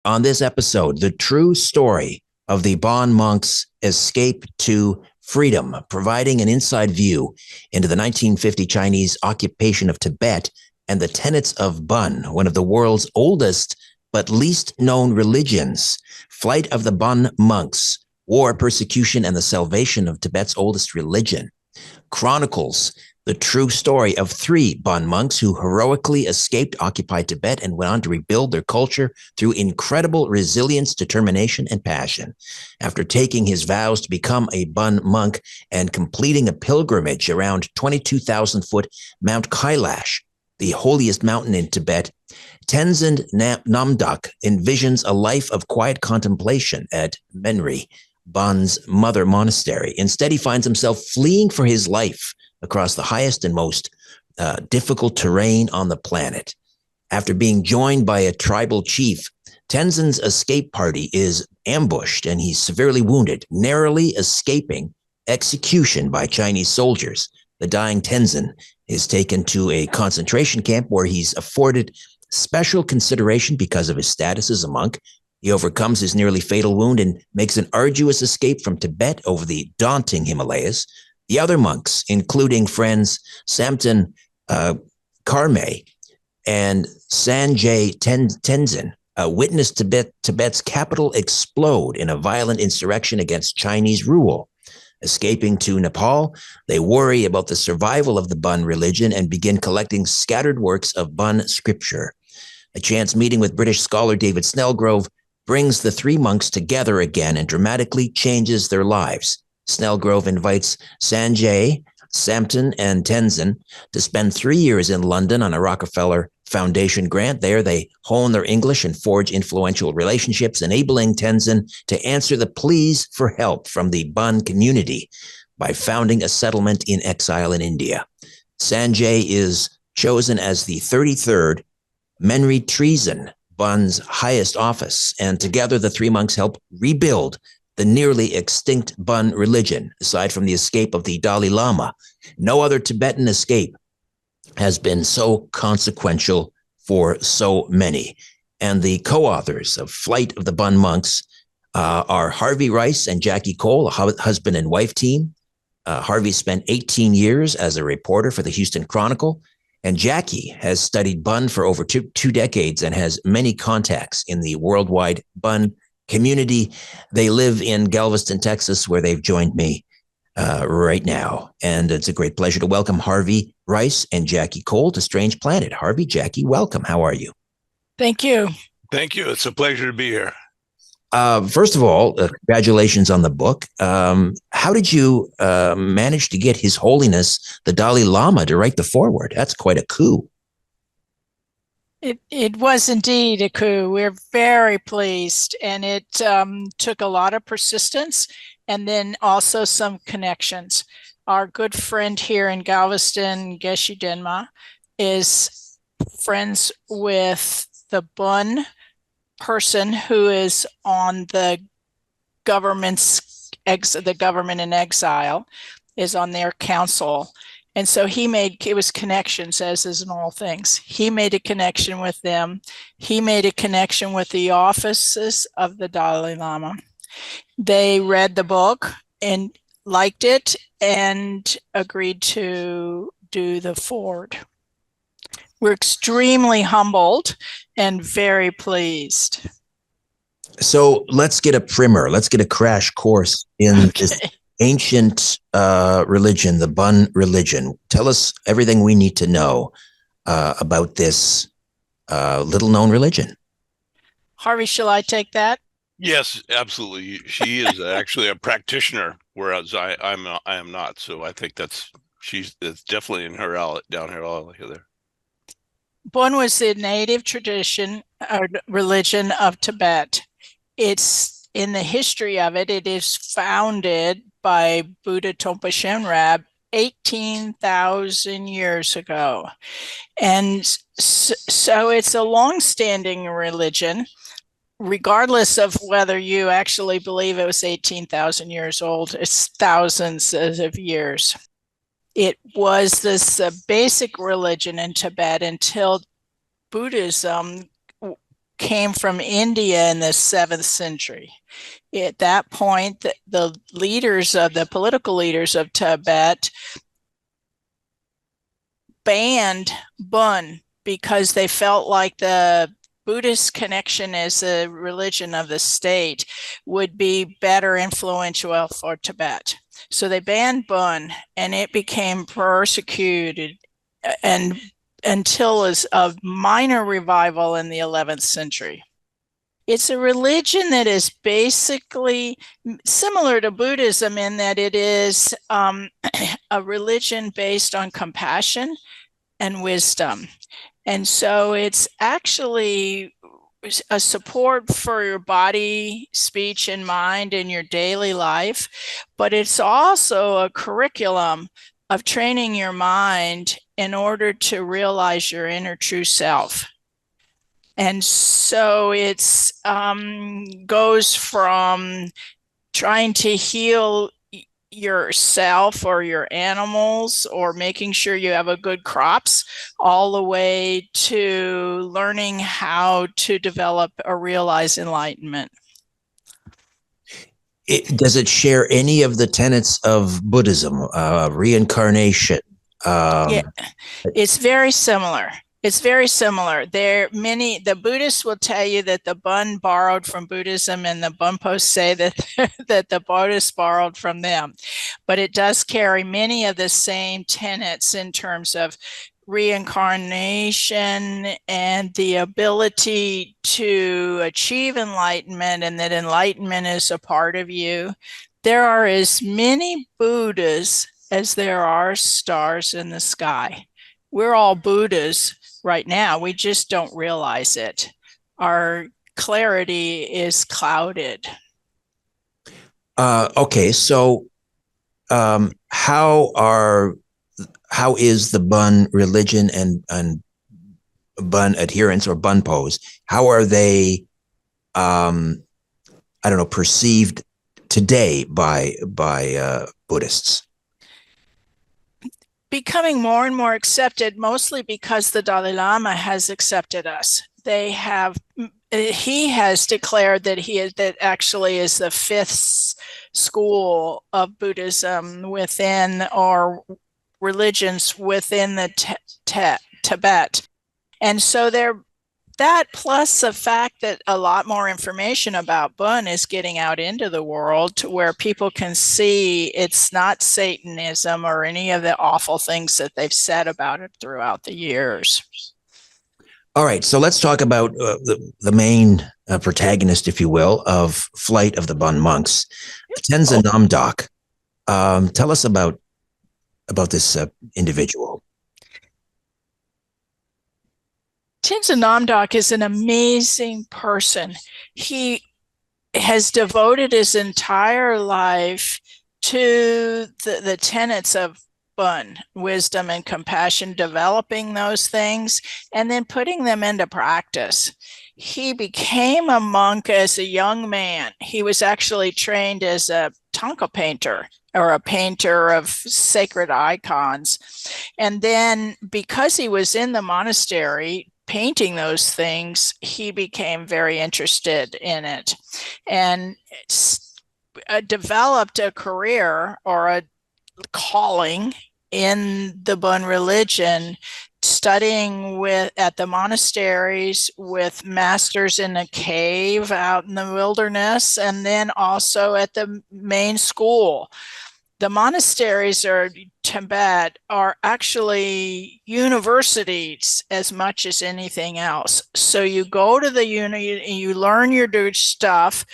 on this episode, the true story of the Bon monks' escape to freedom, providing an inside view into the 1950 Chinese occupation of Tibet and the tenets of Bon, one of the world's oldest but least known religions. Flight of the Bon monks, war, persecution, and the salvation of Tibet's oldest religion, chronicles the true story of three Bon monks who heroically escaped occupied Tibet and went on to rebuild their culture through incredible resilience, determination, and passion. After taking his vows to become a Bon monk and completing a pilgrimage around 22,000-foot Mount Kailash, the holiest mountain in Tibet, Tenzin Namdok envisions a life of quiet contemplation at Menri, Bon's mother monastery. Instead, he finds himself fleeing for his life across the highest and most difficult terrain on the planet. After being joined by a tribal chief, Tenzin's escape party is ambushed and he's severely wounded, narrowly escaping execution by Chinese soldiers. The dying Tenzin is taken to a concentration camp where he's afforded special consideration because of his status as a monk. He overcomes his nearly fatal wound and makes an arduous escape from Tibet over the daunting Himalayas. The other monks, including friends Samten Karme and Sanjay Tenzin, witnessed Tibet's capital explode in a violent insurrection against Chinese rule. Escaping to Nepal, they worry about the survival of the Bon religion and begin collecting scattered works of Bon scripture. A chance meeting with British scholar David Snellgrove brings the three monks together again and dramatically changes their lives. Snellgrove invites Sanjay, Samten, and Tenzin to spend 3 years in London on a Rockefeller Foundation grant. There, they hone their English and forge influential relationships, enabling Tenzin to answer the pleas for help from the Bon community by founding a settlement in exile in India. Sanjay is chosen as the 33rd Menri Treason, Bon's highest office, and together the three monks help rebuild the nearly extinct Bon religion. Aside from the escape of the Dalai Lama, no other Tibetan escape has been so consequential for so many. And the co-authors of Flight of the Bon Monks are Harvey Rice and Jackie Cole, a husband and wife team. Harvey spent 18 years as a reporter for the Houston Chronicle, and Jackie has studied Bon for over two decades and has many contacts in the worldwide Bon community. They live in Galveston, Texas, where they've joined me right now. And it's a great pleasure to welcome Harvey Rice and Jackie Cole to Strange Planet. Harvey, Jackie, welcome. How are you? Thank you. Thank you. It's a pleasure to be here. First of all, congratulations on the book. How did you manage to get His Holiness, the Dalai Lama, to write the foreword? That's quite a coup. It was indeed a coup. We're very pleased, and it took a lot of persistence and then also some connections. Our good friend here in Galveston, Geshe Denma, is friends with the Bon person who is on the government in exile, is on their council. And so it was connections, as is in all things. He made a connection with them. He made a connection with the offices of the Dalai Lama. They read the book and liked it and agreed to do the foreword. We're extremely humbled and very pleased. So let's get a primer. Let's get a crash course in this ancient religion, the Bon religion. Tell us everything we need to know about this little known religion. Harvey, shall I take that? Yes, absolutely. She is actually a practitioner, whereas I am not. So I think it's definitely in her down here all there. Bon was the native tradition or religion of Tibet. It's in the history of it. It is founded by Buddha Trungpa Shenrab 18,000 years ago. And so it's a long-standing religion, regardless of whether you actually believe it was 18,000 years old. It's thousands of years. It was this basic religion in Tibet until Buddhism came from India in the 7th century. At that point, the political leaders of Tibet banned Bun because they felt like the Buddhist connection as a religion of the state would be better influential for Tibet. So they banned Bun, and it became persecuted and until a minor revival in the 11th century. It's a religion that is basically similar to Buddhism in that it is a religion based on compassion and wisdom. And so it's actually a support for your body, speech, and mind in your daily life, but it's also a curriculum of training your mind in order to realize your inner true self. And so it's goes from trying to heal yourself or your animals or making sure you have a good crops, all the way to learning how to develop or realize enlightenment. Does it share any of the tenets of Buddhism, reincarnation? Yeah, it's very similar. It's very similar. The Buddhists will tell you that the Bun borrowed from Buddhism, and the Bunpos say that that the Buddhists borrowed from them. But it does carry many of the same tenets in terms of reincarnation and the ability to achieve enlightenment, and that enlightenment is a part of you. There are as many Buddhas as there are stars in the sky. We're all Buddhas right now. We just don't realize it. Our clarity is clouded. Okay, so how is the Bun religion and Bun adherents or Bunpos, how are they, perceived today by Buddhists? Becoming more and more accepted, mostly because the Dalai Lama has accepted us. He has declared that actually is the 5th school of Buddhism within, or religions within the Tibet. And so that plus the fact that a lot more information about Bun is getting out into the world to where people can see it's not Satanism or any of the awful things that they've said about it throughout the years. All right, so let's talk about the main protagonist, if you will, of Flight of the Bun Monks, Tenzin Namdok. Tell us about this individual. Tenzin Namdok is an amazing person. He has devoted his entire life to the tenets of Bun, wisdom and compassion, developing those things and then putting them into practice. He became a monk as a young man. He was actually trained as a Thangka painter, or a painter of sacred icons. And then because he was in the monastery painting those things, he became very interested in it and developed a career or a calling in the Bun religion, studying at the monasteries with masters in a cave out in the wilderness, and then also at the main school. The monasteries Tibet are actually universities as much as anything else. So you go to the you learn your stuff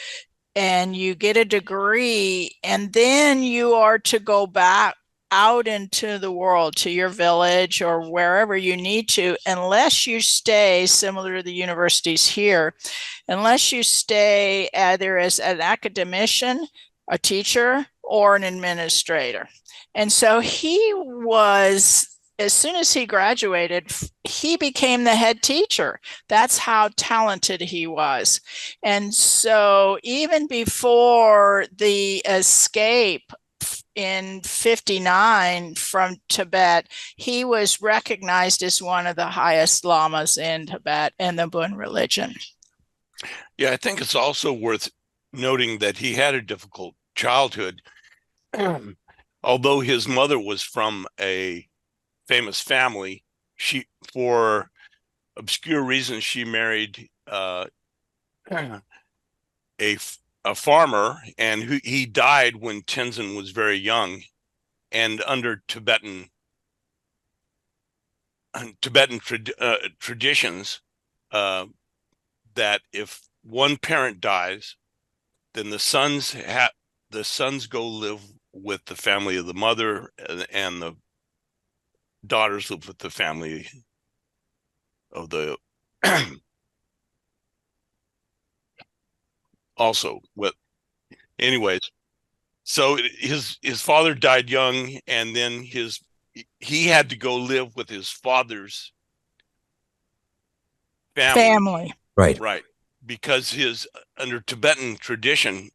and you get a degree, and then you are to go back out into the world, to your village or wherever you need to, unless you stay, similar to the universities here, unless you stay either as an academician, a teacher, or an administrator. And so he was, as soon as he graduated, he became the head teacher. That's how talented he was. And so even before the escape in 59 from Tibet, he was recognized as one of the highest lamas in Tibet and the Bun religion. Yeah, I think it's also worth noting that he had a difficult childhood. Although his mother was from a famous family, for obscure reasons, she married a a farmer, and he died when Tenzin was very young, and under Tibetan traditions, that if one parent dies, then the sons go live with the family of the mother, and the daughters live with the family of the also with anyways. So his father died young, and then he had to go live with his father's family. Right. Right, because under Tibetan tradition,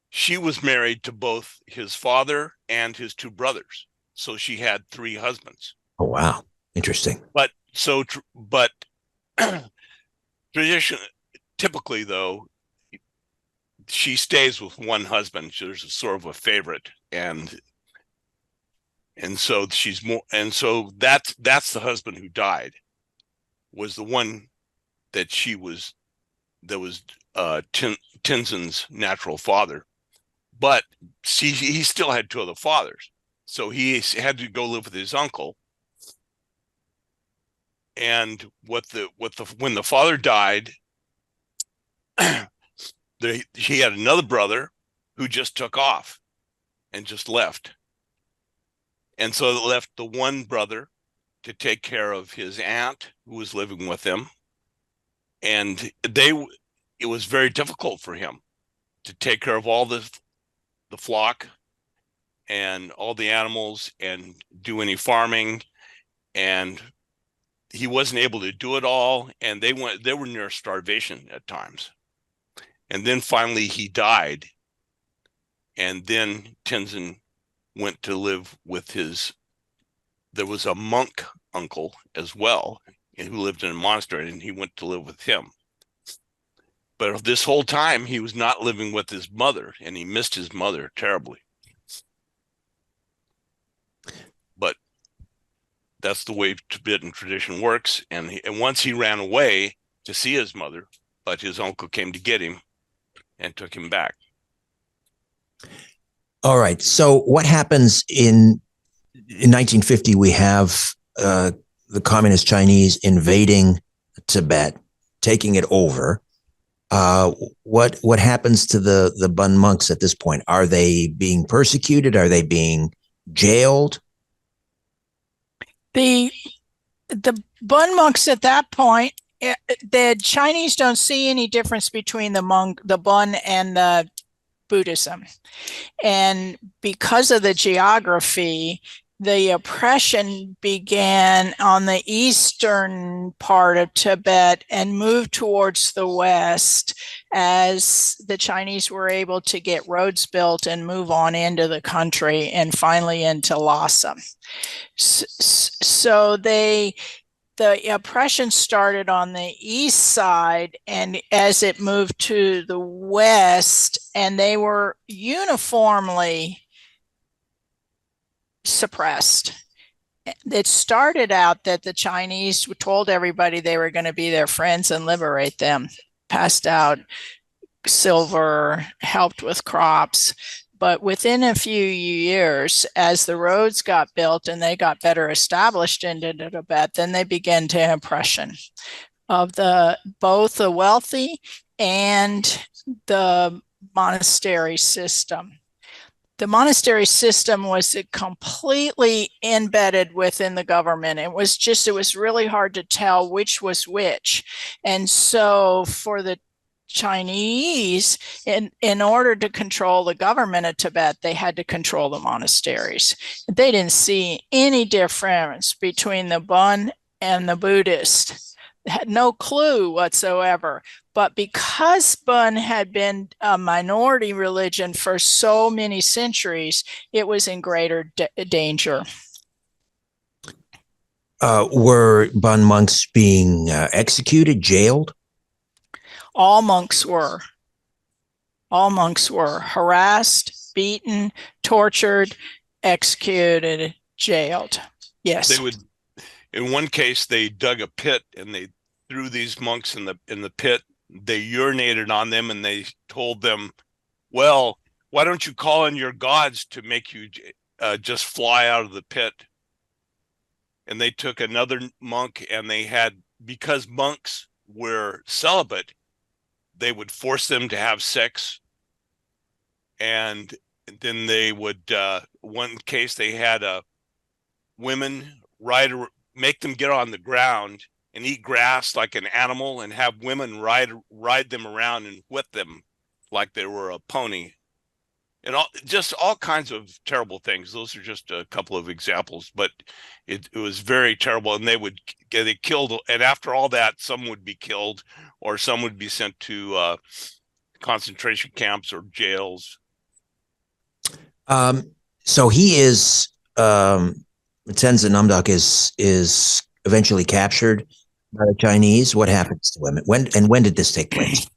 she was married to both his father and his two brothers, so she had three husbands. Oh, wow. Interesting. But tradition, typically though, she stays with one husband. There's a sort of a favorite, and so she's more, and so that's the husband who died, was the one that was Tenzin's natural father. But he still had two other fathers, so he had to go live with his uncle. And when the father died, he had another brother who just took off and just left, and so it left the one brother to take care of his aunt who was living with him, and it was very difficult for him to take care of all the flock and all the animals and do any farming, and he wasn't able to do it all, and they were near starvation at times. And then finally he died, and then Tenzin went to live with there was a monk uncle as well, who lived in a monastery, and he went to live with him. But this whole time he was not living with his mother, and he missed his mother terribly. But that's the way Tibetan tradition works. And once he ran away to see his mother, but his uncle came to get him and took him back. All right. So what happens in 1950? We have the communist Chinese invading Tibet, taking it over. What happens to the Bun monks at this point? Are they being persecuted? Are they being jailed? The Bun monks at that point, the Chinese don't see any difference between the Bun and the Buddhism. And because of the geography, the oppression began on the eastern part of Tibet and moved towards the west as the Chinese were able to get roads built and move on into the country and finally into Lhasa. So the oppression started on the east side, and as it moved to the west, and they were uniformly suppressed. It started out that the Chinese told everybody they were going to be their friends and liberate them, passed out silver, helped with crops. But within a few years, as the roads got built and they got better established into Tibet, then they began to oppression of both the wealthy and the monastery system. The monastery system was completely embedded within the government. It was really hard to tell which was which. And so for the Chinese, in order to control the government of Tibet, they had to control the monasteries. They didn't see any difference between the Bun and the Buddhist. They had no clue whatsoever. But because Bun had been a minority religion for so many centuries, it was in greater danger. Were Bun monks being executed, jailed? All monks were. All monks were harassed, beaten, tortured, executed, jailed. Yes. They would, in one case, they dug a pit and they threw these monks in the pit. They urinated on them and they told them, well, why don't you call on your gods to make you just fly out of the pit? And they took another monk and they had, because monks were celibate, they would force them to have sex. And then they would, one case they had women make them get on the ground and eat grass like an animal and have women ride them around and whip them like they were a pony. And just all kinds of terrible things. Those are just a couple of examples, but it was very terrible. And they killed, and after all that, some would be killed or some would be sent to concentration camps or jails. So he is, Tenzin Namdok is eventually captured by the Chinese. What happens to him? When did this take place?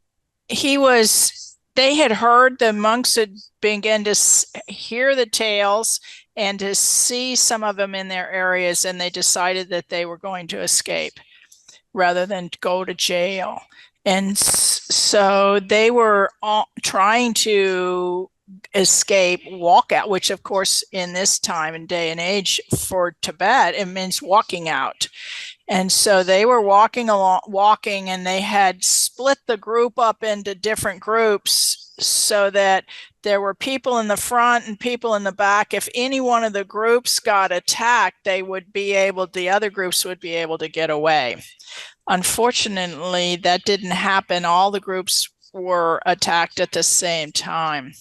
They had heard, the monks had begun to hear the tales and to see some of them in their areas, and they decided that they were going to escape rather than go to jail. And so they were trying to escape, walk out, which of course in this time and day and age for Tibet, it means walking out. And so they were walking, and they had split the group up into different groups so that there were people in the front and people in the back. If any one of the groups got attacked, the other groups would be able to get away. Unfortunately, that didn't happen. All the groups were attacked at the same time.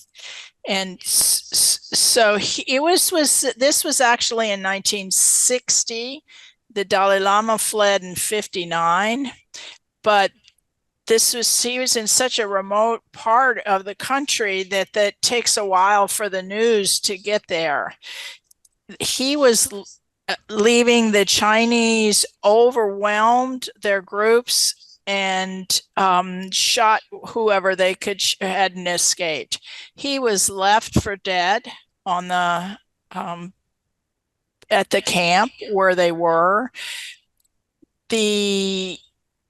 And so this was actually in 1960. The Dalai Lama fled in 59, but he was in such a remote part of the country that takes a while for the news to get there. He was leaving, the Chinese overwhelmed their groups and shot whoever they hadn't escaped. He was left for dead on the at the camp where they were.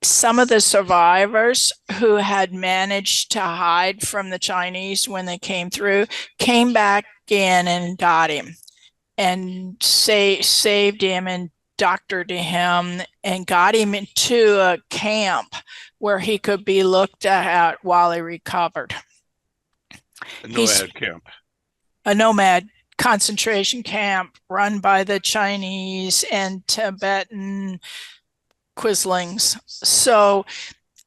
Some of the survivors who had managed to hide from the Chinese when they came through came back in and got him and saved him and doctored him and got him into a camp where he could be looked at while he recovered. A nomad camp. A nomad concentration camp run by the Chinese and Tibetan quislings. So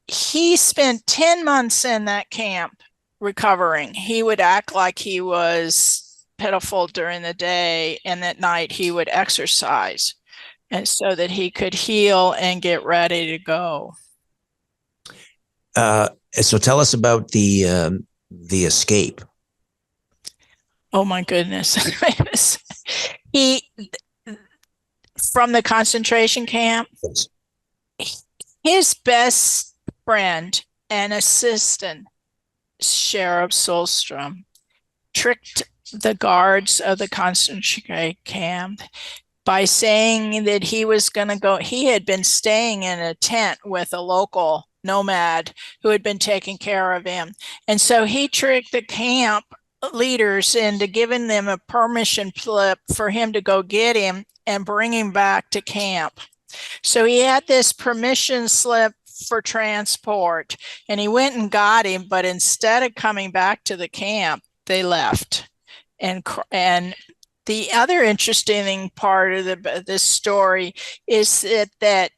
he spent 10 months in that camp recovering. He would act like he was pitiful during the day, and at night he would exercise, and so that he could heal and get ready to go. So tell us about the escape. Oh my goodness. He, from the concentration camp, his best friend and assistant, Sheriff Solstrom, tricked the guards of the concentration camp by saying that he was going to go. He had been staying in a tent with a local nomad who had been taking care of him. And so he tricked the camp leaders into giving them a permission slip for him to go get him and bring him back to camp. So he had this permission slip for transport, and he went and got him, but instead of coming back to the camp, they left. And the other interesting part of this story is that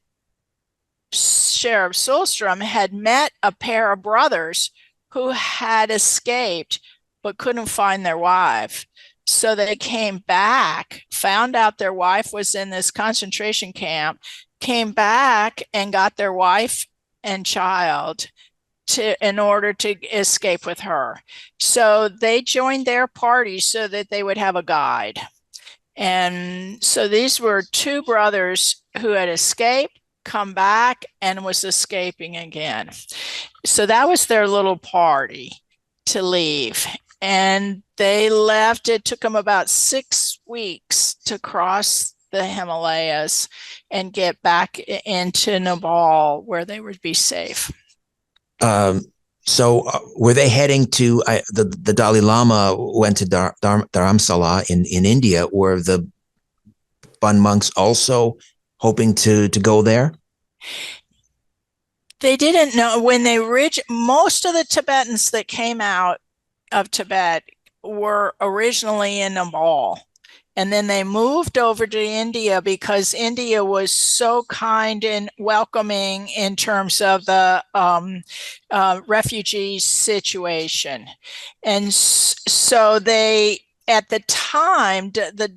Sheriff Solstrom had met a pair of brothers who had escaped but couldn't find their wife. So they came back, found out their wife was in this concentration camp, came back and got their wife and child in order to escape with her. So they joined their party so that they would have a guide. And so these were two brothers who had escaped, come back and was escaping again. So that was their little party to leave. And they left. It took them about 6 weeks to cross the Himalayas and get back into Nepal where they would be safe. So were they heading to the Dalai Lama went to Dharamsala in India? Were the Bon monks also hoping to go there? They didn't know when they most of the Tibetans that came out of Tibet were originally in Nepal. And then they moved over to India because India was so kind and welcoming in terms of the refugee situation. And so they, at the time, the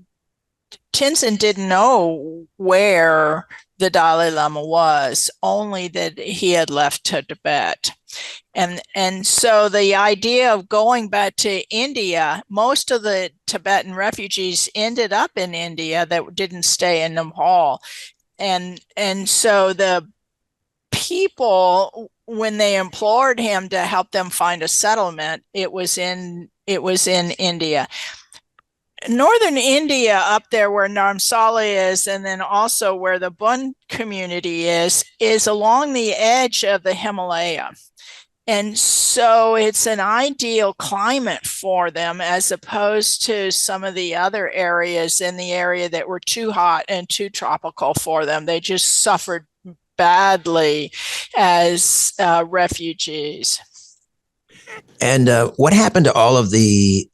Tenzin didn't know where the Dalai Lama was, only that he had left to Tibet. And so the idea of going back to India, most of the Tibetan refugees ended up in India that didn't stay in Nepal. And so the people, when they implored him to help them find a settlement, it was in India. Northern India, up there where Dharamsala is, and then also where the Bon community is along the edge of the Himalaya. And so it's an ideal climate for them as opposed to some of the other areas in the area that were too hot and too tropical for them. They just suffered badly as refugees. And what happened to all of the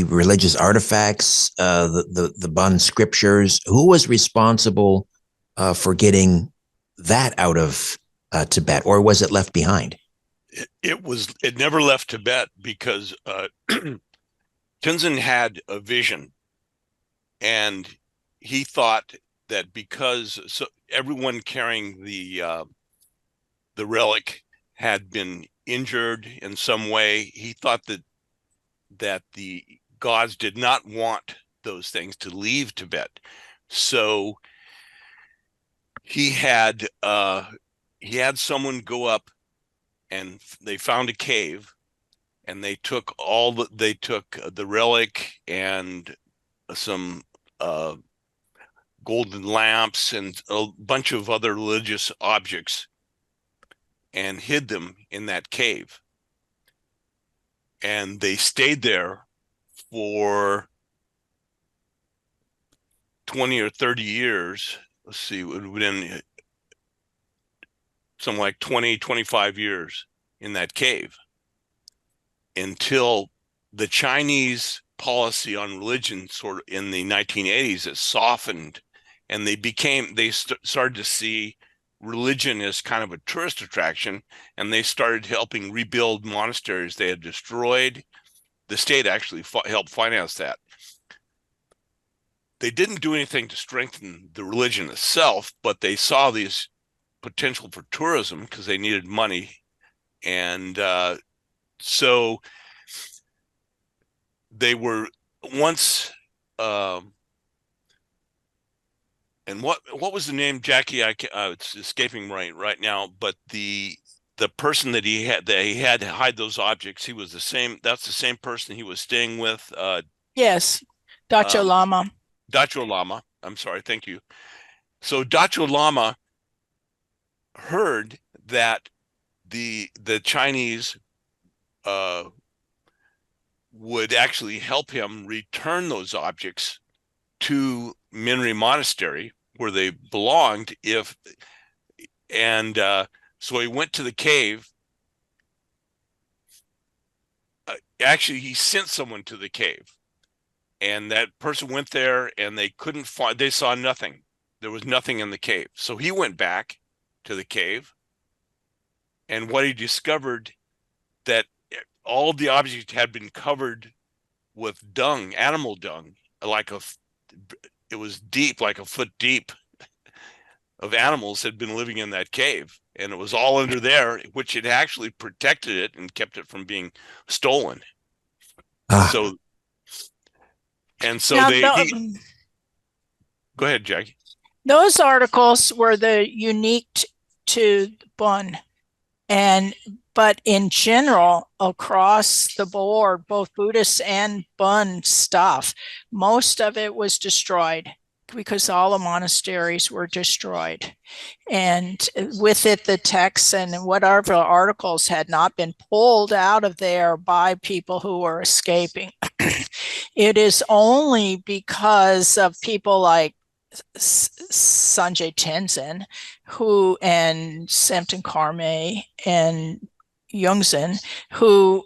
religious artifacts, the Bon scriptures? Who was responsible for getting that out of Tibet, or was it left behind? It never left Tibet because Tenzin had a vision, and he thought that because everyone carrying the relic had been injured in some way, he thought that the gods did not want those things to leave Tibet. So he had someone go up, and they found a cave, and they took the relic and some golden lamps and a bunch of other religious objects and hid them in that cave. And they stayed there for 20 or 30 years. Let's see, it would have been something like 20, 25 years in that cave until the Chinese policy on religion sort of in the 1980s, it softened, and they started to see religion as kind of a tourist attraction, and they started helping rebuild monasteries they had destroyed. The state actually helped finance that. They didn't do anything to strengthen the religion itself, but they saw these potential for tourism because they needed money. And so they were once and what was the name, Jackie? It's escaping right now. But the person that he had to hide those objects, he was the same. That's the same person he was staying with. Yes, Dacho Lama. Dacho Lama. I'm sorry. Thank you. So Dacho Lama heard that the Chinese would actually help him return those objects to Minri Monastery where they belonged. So he went to the cave. Actually, he sent someone to the cave, and that person went there, and they saw nothing. There was nothing in the cave. So he went back to the cave, and what he discovered, that all the objects had been covered with dung, animal dung, it was deep, like a foot deep of animals had been living in that cave, and it was all under there, which had actually protected it and kept it from being stolen. So now, go ahead, Jackie. Those articles were the unique to Bun. But in general, across the board, both Buddhist and Bun stuff, most of it was destroyed because all the monasteries were destroyed. And with it, the texts and whatever articles had not been pulled out of there by people who were escaping. It is only because of people like Sanjay Tenzin, who and Samten Karme and Yungzhen, who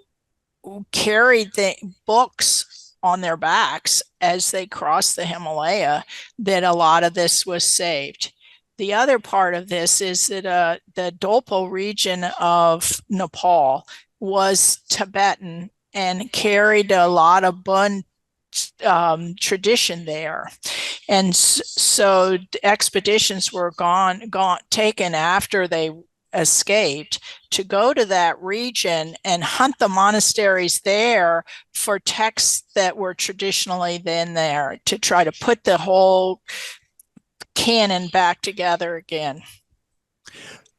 carried the books on their backs as they crossed the Himalaya, that a lot of this was saved. The other part of this is that the Dolpo region of Nepal was Tibetan and carried a lot of Bun tradition there. And so expeditions were taken after they escaped to go to that region and hunt the monasteries there for texts that were traditionally then there, to try to put the whole canon back together again.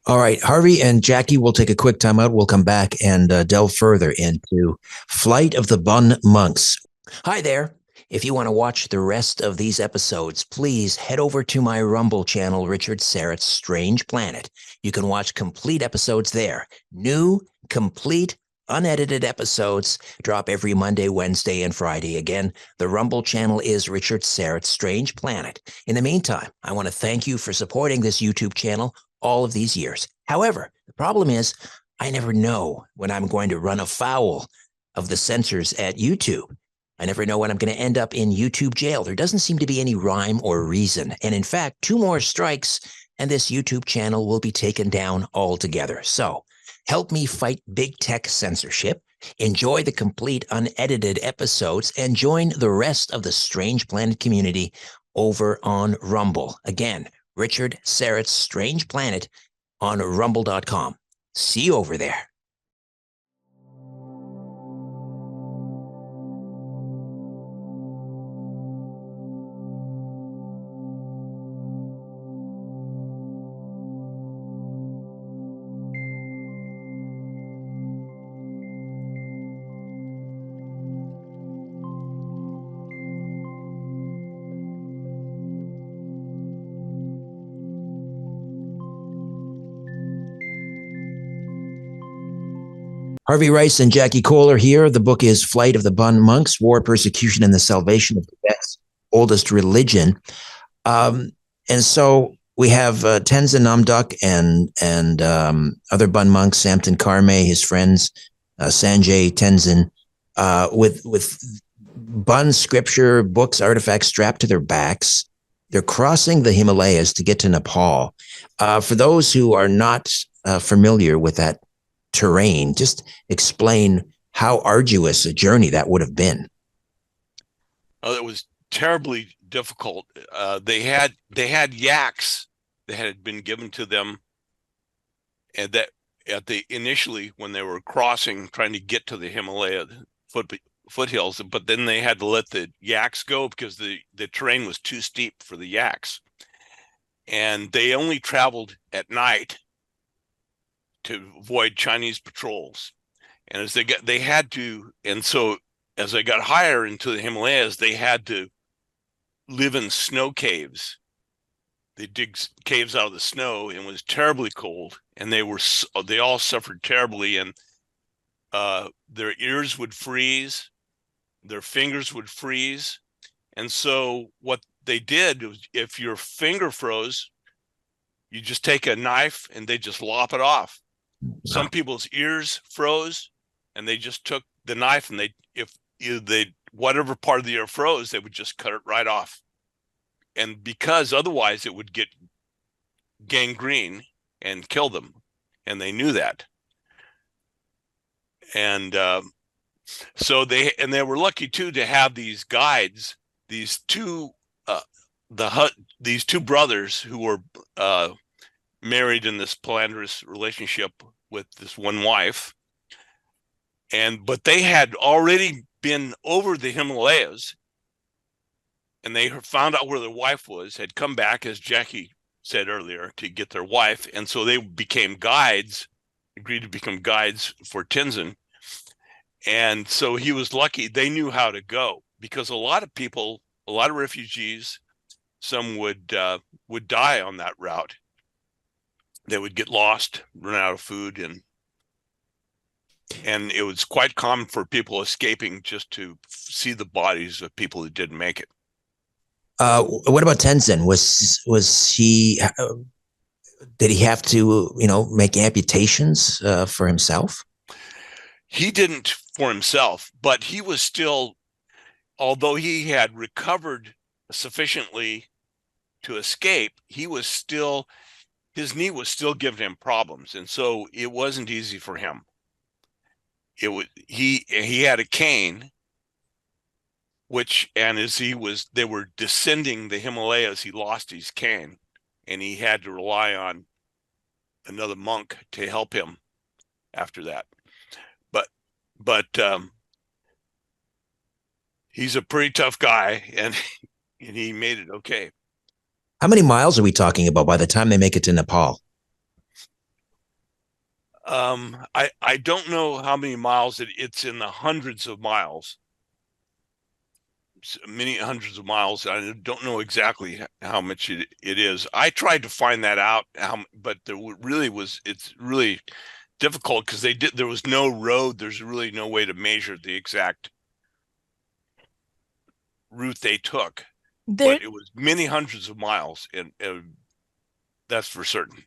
All right, Harvey and Jackie, we'll take a quick time out. We'll come back and delve further into Flight of the Bun Monks. Hi there. If you want to watch the rest of these episodes, please head over to my Rumble channel, Richard Syrett's Strange Planet. You can watch complete episodes there. New, complete, unedited episodes drop every Monday, Wednesday, and Friday. Again, the Rumble channel is Richard Syrett's Strange Planet. In the meantime, I want to thank you for supporting this YouTube channel all of these years. However, the problem is I never know when I'm going to run afoul of the censors at YouTube. I never know when I'm going to end up in YouTube jail. There doesn't seem to be any rhyme or reason. And in fact, 2 more strikes and this YouTube channel will be taken down altogether. So help me fight big tech censorship, enjoy the complete unedited episodes, and join the rest of the Strange Planet community over on Rumble. Again, Richard Syrett's Strange Planet on rumble.com. See you over there. Harvey Rice and Jackie Kohler here. The book is Flight of the Bun Monks, War, Persecution, and the Salvation of Tibet's Oldest Religion. And so we have Tenzin Namduk and other Bun monks, Samten Karme, his friends, Sanjay Tenzin, with Bun scripture, books, artifacts strapped to their backs. They're crossing the Himalayas to get to Nepal. For those who are not familiar with that terrain, just explain how arduous a journey that would have been. Oh, it was terribly difficult. They had yaks that had been given to them, and that initially when they were crossing, trying to get to the Himalaya foothills, but then they had to let the yaks go because the terrain was too steep for the yaks, and they only traveled at night to avoid Chinese patrols. And as they had to, and so as they got higher into the Himalayas, they had to live in snow caves. They dig caves out of the snow, and it was terribly cold, and they all suffered terribly, and their ears would freeze, their fingers would freeze. And so what they did was, if your finger froze, you just take a knife and they just lop it off. Some people's ears froze, and they just took the knife, and whatever part of the ear froze, they would just cut it right off. And because otherwise it would get gangrene and kill them, and they knew that. And so they were lucky too to have these guides, these two brothers who were married in this polyandrous relationship with this one wife, but they had already been over the Himalayas, and they found out where their wife was, had come back, as Jackie said earlier, to get their wife. And so they became guides, agreed to become guides for Tenzin. And so he was lucky. They knew how to go, because a lot of people, a lot of refugees, some would die on that route. They would get lost, run out of food, and it was quite common for people escaping just to see the bodies of people who didn't make it. What about Tenzin? Was he? Did he have to, make amputations for himself? He didn't for himself, but he was still, although he had recovered sufficiently to escape, he was still, his knee was still giving him problems, and so it wasn't easy for him. He had a cane, and as they were descending the Himalayas, he lost his cane, and he had to rely on another monk to help him after that. But he's a pretty tough guy, and he made it okay. How many miles are we talking about by the time they make it to Nepal? I don't know how many miles. It's in the hundreds of miles, many hundreds of miles. I don't know exactly how much it is. I tried to find that out, but it's really difficult, because there was no road. There's really no way to measure the exact route they took. But it was many hundreds of miles, and that's for certain.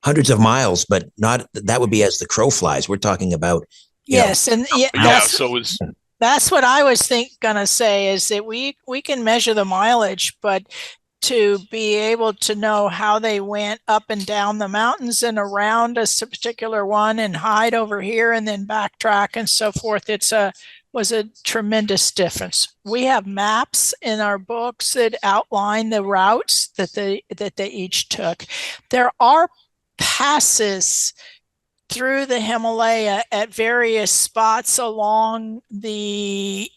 Hundreds of miles, but not, that would be as the crow flies. We're talking about. Yes. And that's what I was gonna say, is that we can measure the mileage, but to be able to know how they went up and down the mountains and around a particular one and hide over here and then backtrack and so forth, was a tremendous difference. We have maps in our books that outline the routes that they each took. There are passes through the Himalaya at various spots along the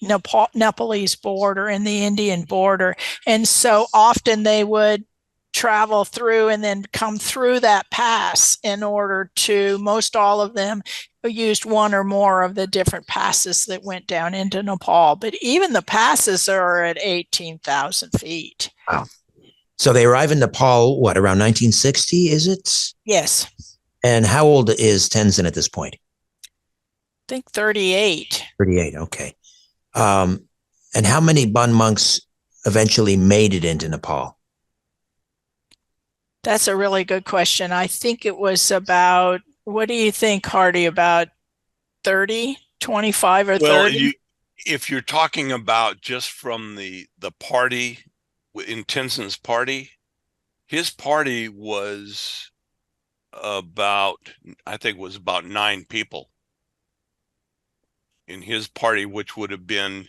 Nepalese border and the Indian border. And so often they would travel through and then come through that pass in order to, most all of them used one or more of the different passes that went down into Nepal. But even the passes are at 18,000 feet. Wow. So they arrive in Nepal, around 1960, is it? Yes. And how old is Tenzin at this point? I think 38. 38, okay. And how many Bon monks eventually made it into Nepal? That's a really good question. I think it was about, what do you think, Hardy, about 30, 25 or 30? If you're talking about just from the party, in Tenzin's party, his party was about 9 people in his party, which would have been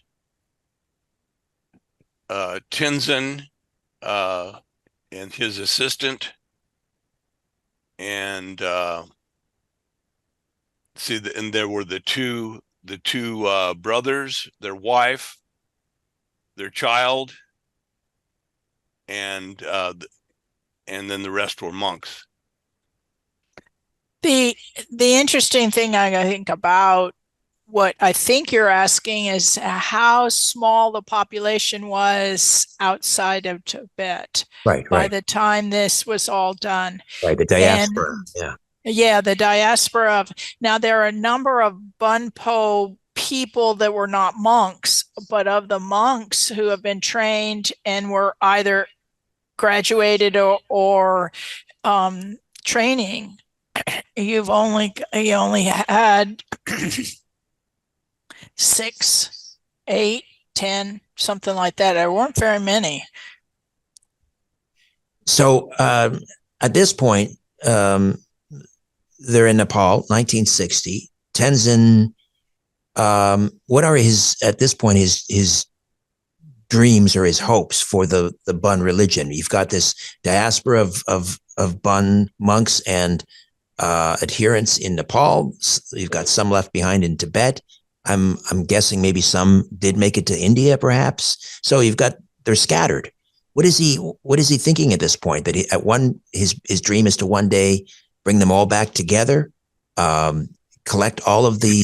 Tenzin and his assistant, and and there were the two brothers, their wife, their child, and then the rest were monks. The interesting thing I think about what I think you're asking is how small the population was outside of Tibet by the time this was all done. Right, the diaspora. Yeah, the diaspora now there are a number of Bunpo people that were not monks, but of the monks who have been trained and were either graduated or training, you only had 6, 8, 10, something like that. There weren't very many. So at this point, they're in Nepal, 1960. Tenzin, what are at this point his dreams or his hopes for the Bon religion? You've got this diaspora of Bon monks and adherents in Nepal. You've got some left behind in Tibet. I'm guessing maybe some did make it to India, perhaps. So they're scattered. What is he thinking at this point? That his dream is to one day bring them all back together, collect all of the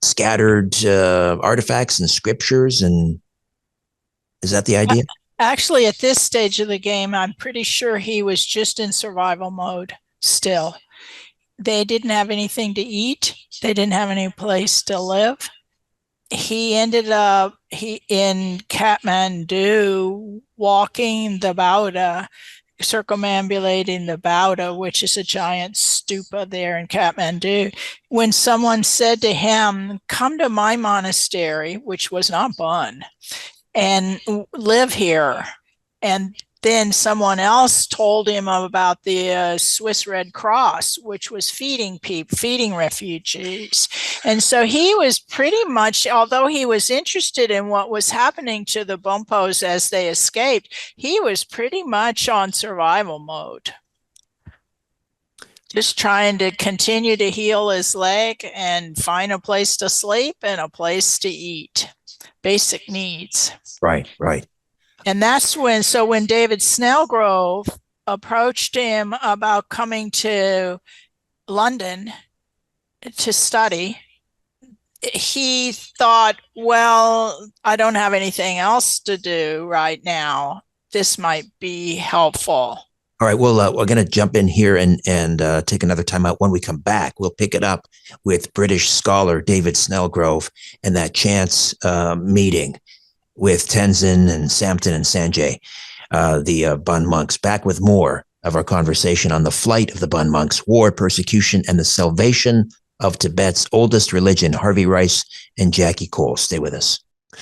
scattered artifacts and scriptures, and is that the idea? Actually, at this stage of the game, I'm pretty sure he was just in survival mode still. They didn't have anything to eat. They didn't have any place to live. He ended up in Kathmandu walking the Bauda, circumambulating the Bauda, which is a giant stupa there in Kathmandu. When someone said to him, "Come to my monastery," which was not Bonn, and live here. And then someone else told him about the Swiss Red Cross, which was feeding refugees. And so he was pretty much, although he was interested in what was happening to the Bonpos as they escaped, he was pretty much on survival mode. Just trying to continue to heal his leg and find a place to sleep and a place to eat. Basic needs. Right. And that's when David Snellgrove approached him about coming to London to study, he thought, well, I don't have anything else to do right now. This might be helpful. All right. Well, we're going to jump in here and take another time out. When we come back, we'll pick it up with British scholar David Snellgrove and that chance meeting with Tenzin and Samton and Sanjay, the Bon monks. Back with more of our conversation on the flight of the Bon monks, war, persecution, and the salvation of Tibet's oldest religion. Harvey Rice and Jackie Cole. Stay with us.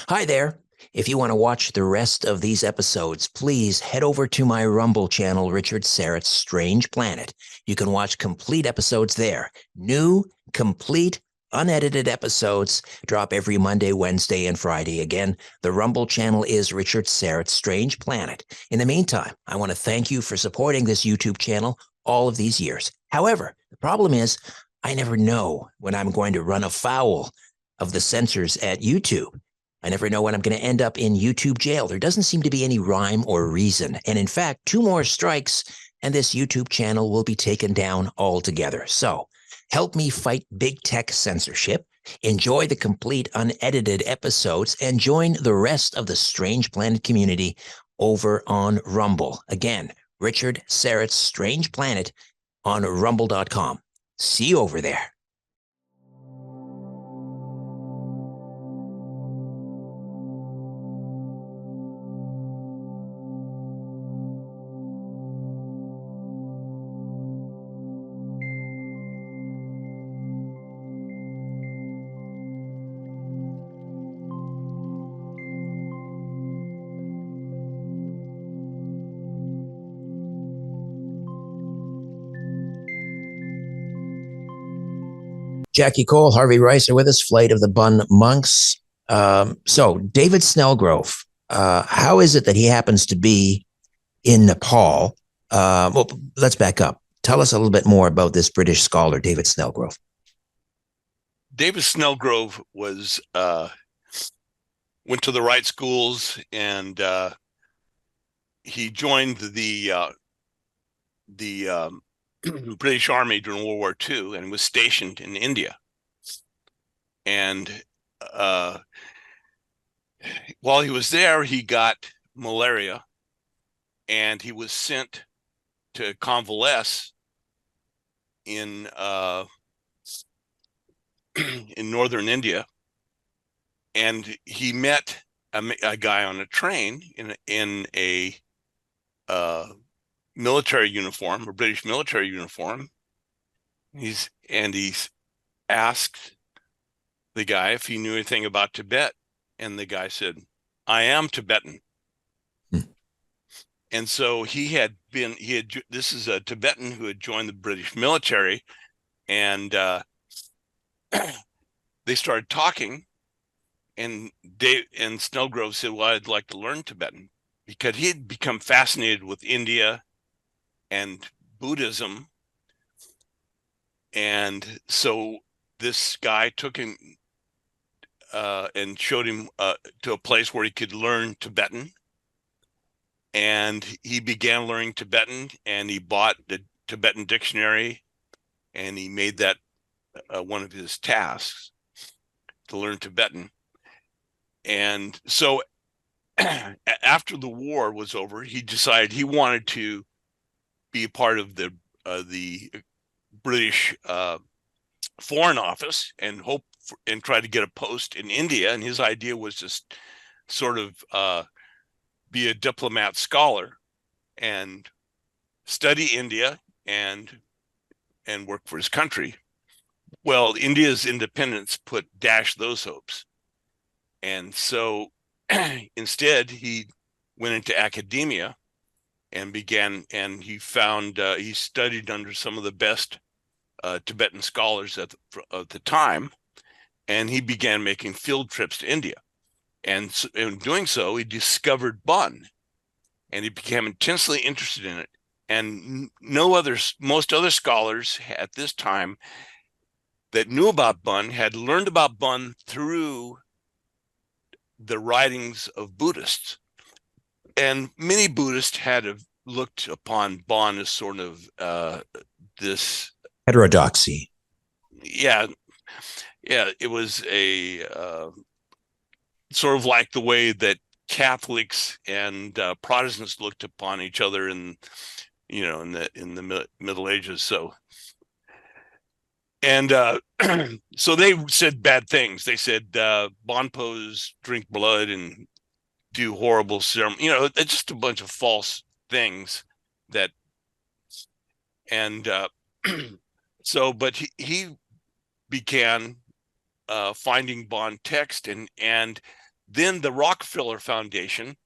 Hi there. If you want to watch the rest of these episodes, please head over to my Rumble channel, Richard Syrett's Strange Planet. You can watch complete episodes there. New, complete, unedited episodes drop every Monday, Wednesday, and Friday. Again, the Rumble channel is Richard Syrett's Strange Planet. In the meantime, I want to thank you for supporting this YouTube channel all of these years. However, the problem is I never know when I'm going to run afoul of the censors at YouTube. I never know when I'm going to end up in YouTube jail. There doesn't seem to be any rhyme or reason. And in fact, 2 more strikes and this YouTube channel will be taken down altogether. So help me fight big tech censorship, enjoy the complete unedited episodes, and join the rest of the Strange Planet community over on Rumble. Again, Richard Syrett's Strange Planet on rumble.com. See you over there. Jackie Cole, Harvey Rice are with us, Flight of the Bon monks. So David Snellgrove, how is it that he happens to be in Nepal? Well, let's back up. Tell us a little bit more about this British scholar, David Snellgrove. David Snellgrove was went to the right schools, and he joined the British Army during World War II and was stationed in India. And while he was there, he got malaria, and he was sent to convalesce in northern India. And he met a guy on a train in a military uniform, a British military uniform. He's asked the guy if he knew anything about Tibet, and the guy said, "I am Tibetan." And so this is a Tibetan who had joined the British military, and they started talking, and Snellgrove said, "Well, I'd like to learn Tibetan," because he had become fascinated with India and Buddhism. And so this guy took him and showed him to a place where he could learn Tibetan. And he began learning Tibetan, and he bought the Tibetan dictionary, and he made that one of his tasks to learn Tibetan. And so after the war was over, he decided he wanted to be a part of the British Foreign Office and and try to get a post in India. And his idea was to sort of be a diplomat scholar and study India and work for his country. Well, India's independence dashed those hopes. And so instead, he went into academia and he studied under some of the best Tibetan scholars at the time, and he began making field trips to India. And so, in doing so, he discovered Bon, and he became intensely interested in it. And most other scholars at this time that knew about Bon had learned about Bon through the writings of Buddhists. And many Buddhists had looked upon Bon as sort of this heterodoxy. Yeah, it was a sort of like the way that Catholics and Protestants looked upon each other in the Middle Ages. So, and so they said bad things. They said Bonpos drink blood and do horrible ceremony. It's just a bunch of false things that. And so, but he began finding Bon text, and then the Rockefeller Foundation,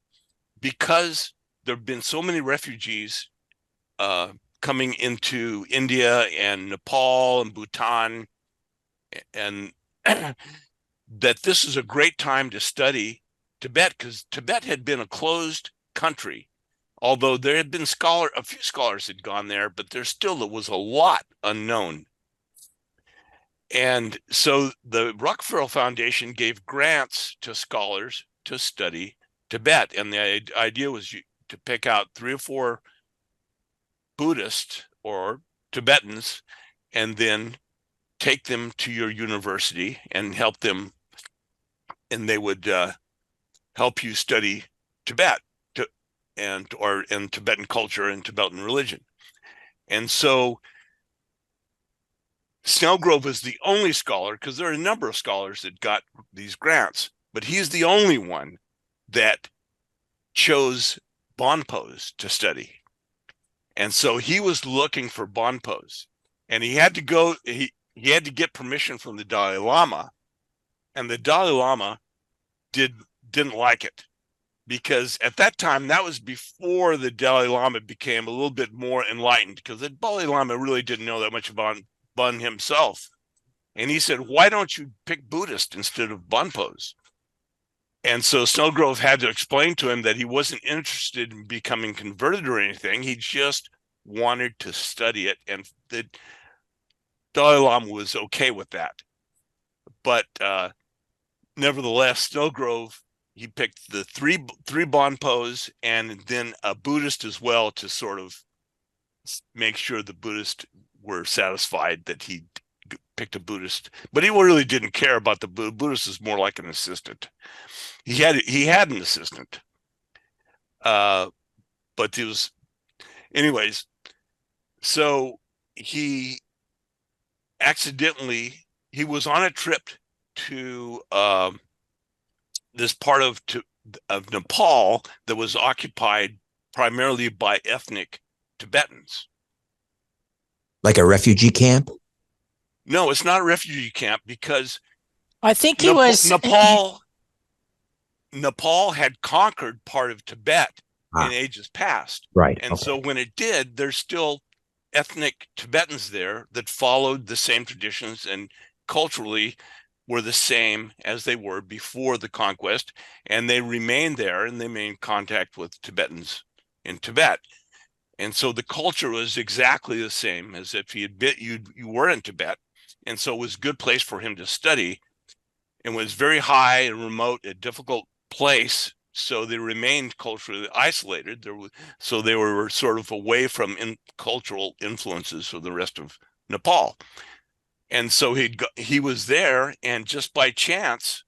because there have been so many refugees coming into India and Nepal and Bhutan, and that this is a great time to study Tibet, because Tibet had been a closed country. Although there had been a few scholars had gone there, but there was a lot unknown. And so the Rockefeller Foundation gave grants to scholars to study Tibet. And the idea was to pick out 3 or 4 Buddhists or Tibetans and then take them to your university and help them. And they would help you study Tibet and Tibetan culture and Tibetan religion. And so Snellgrove is the only scholar, because there are a number of scholars that got these grants, but he's the only one that chose Bonpos to study. And so he was looking for Bonpos, and he had to get permission from the Dalai Lama, and the Dalai Lama didn't like it, because at that time, that was before the Dalai Lama became a little bit more enlightened, because the Dalai Lama really didn't know that much about Bon himself. And he said, why don't you pick Buddhist instead of Bonpos? And so Snellgrove had to explain to him that he wasn't interested in becoming converted or anything. He just wanted to study it. And the Dalai Lama was okay with that. But nevertheless, Snellgrove, he picked the three Bonpos and then a Buddhist as well, to sort of make sure the Buddhists were satisfied that he picked a Buddhist. But he really didn't care about the Buddhist. Is more like an assistant. He had an assistant, but it was, anyways. So he was on a trip to this part of Nepal that was occupied primarily by ethnic Tibetans. Like a refugee camp? No, it's not a refugee camp, because I think Nepal had conquered part of Tibet in ages past. Right. And so when it did, there's still ethnic Tibetans there that followed the same traditions and culturally were the same as they were before the conquest. And they remained there, and they made contact with Tibetans in Tibet. And so the culture was exactly the same as if you were in Tibet. And so it was a good place for him to study. and was very high and remote, a difficult place. So they remained culturally isolated. So they were sort of away from cultural influences of the rest of Nepal. And so he was there, and just by chance,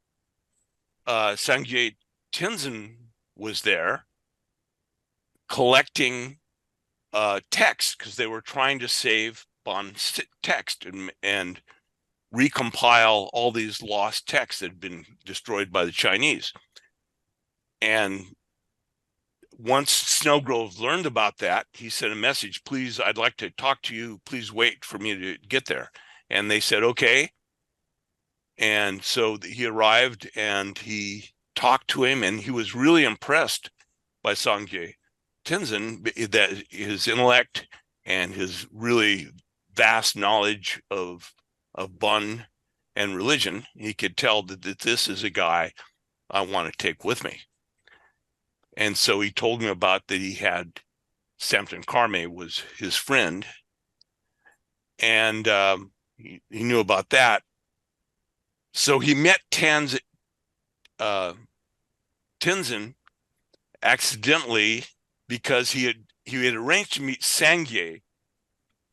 Sanjay Tenzin was there collecting text, because they were trying to save Bon text and recompile all these lost texts that had been destroyed by the Chinese. And once Snellgrove learned about that, he sent a message, please, I'd like to talk to you. Please wait for me to get there. And they said, okay. And so he arrived and he talked to him, and he was really impressed by Sanjay Tenzin, that his intellect and his really vast knowledge of Bon and religion. He could tell that this is a guy I want to take with me. And so he told me about that he had Samten Karme was his friend, and he knew about that. So he met Tenzin accidentally, because he had arranged to meet Sanjay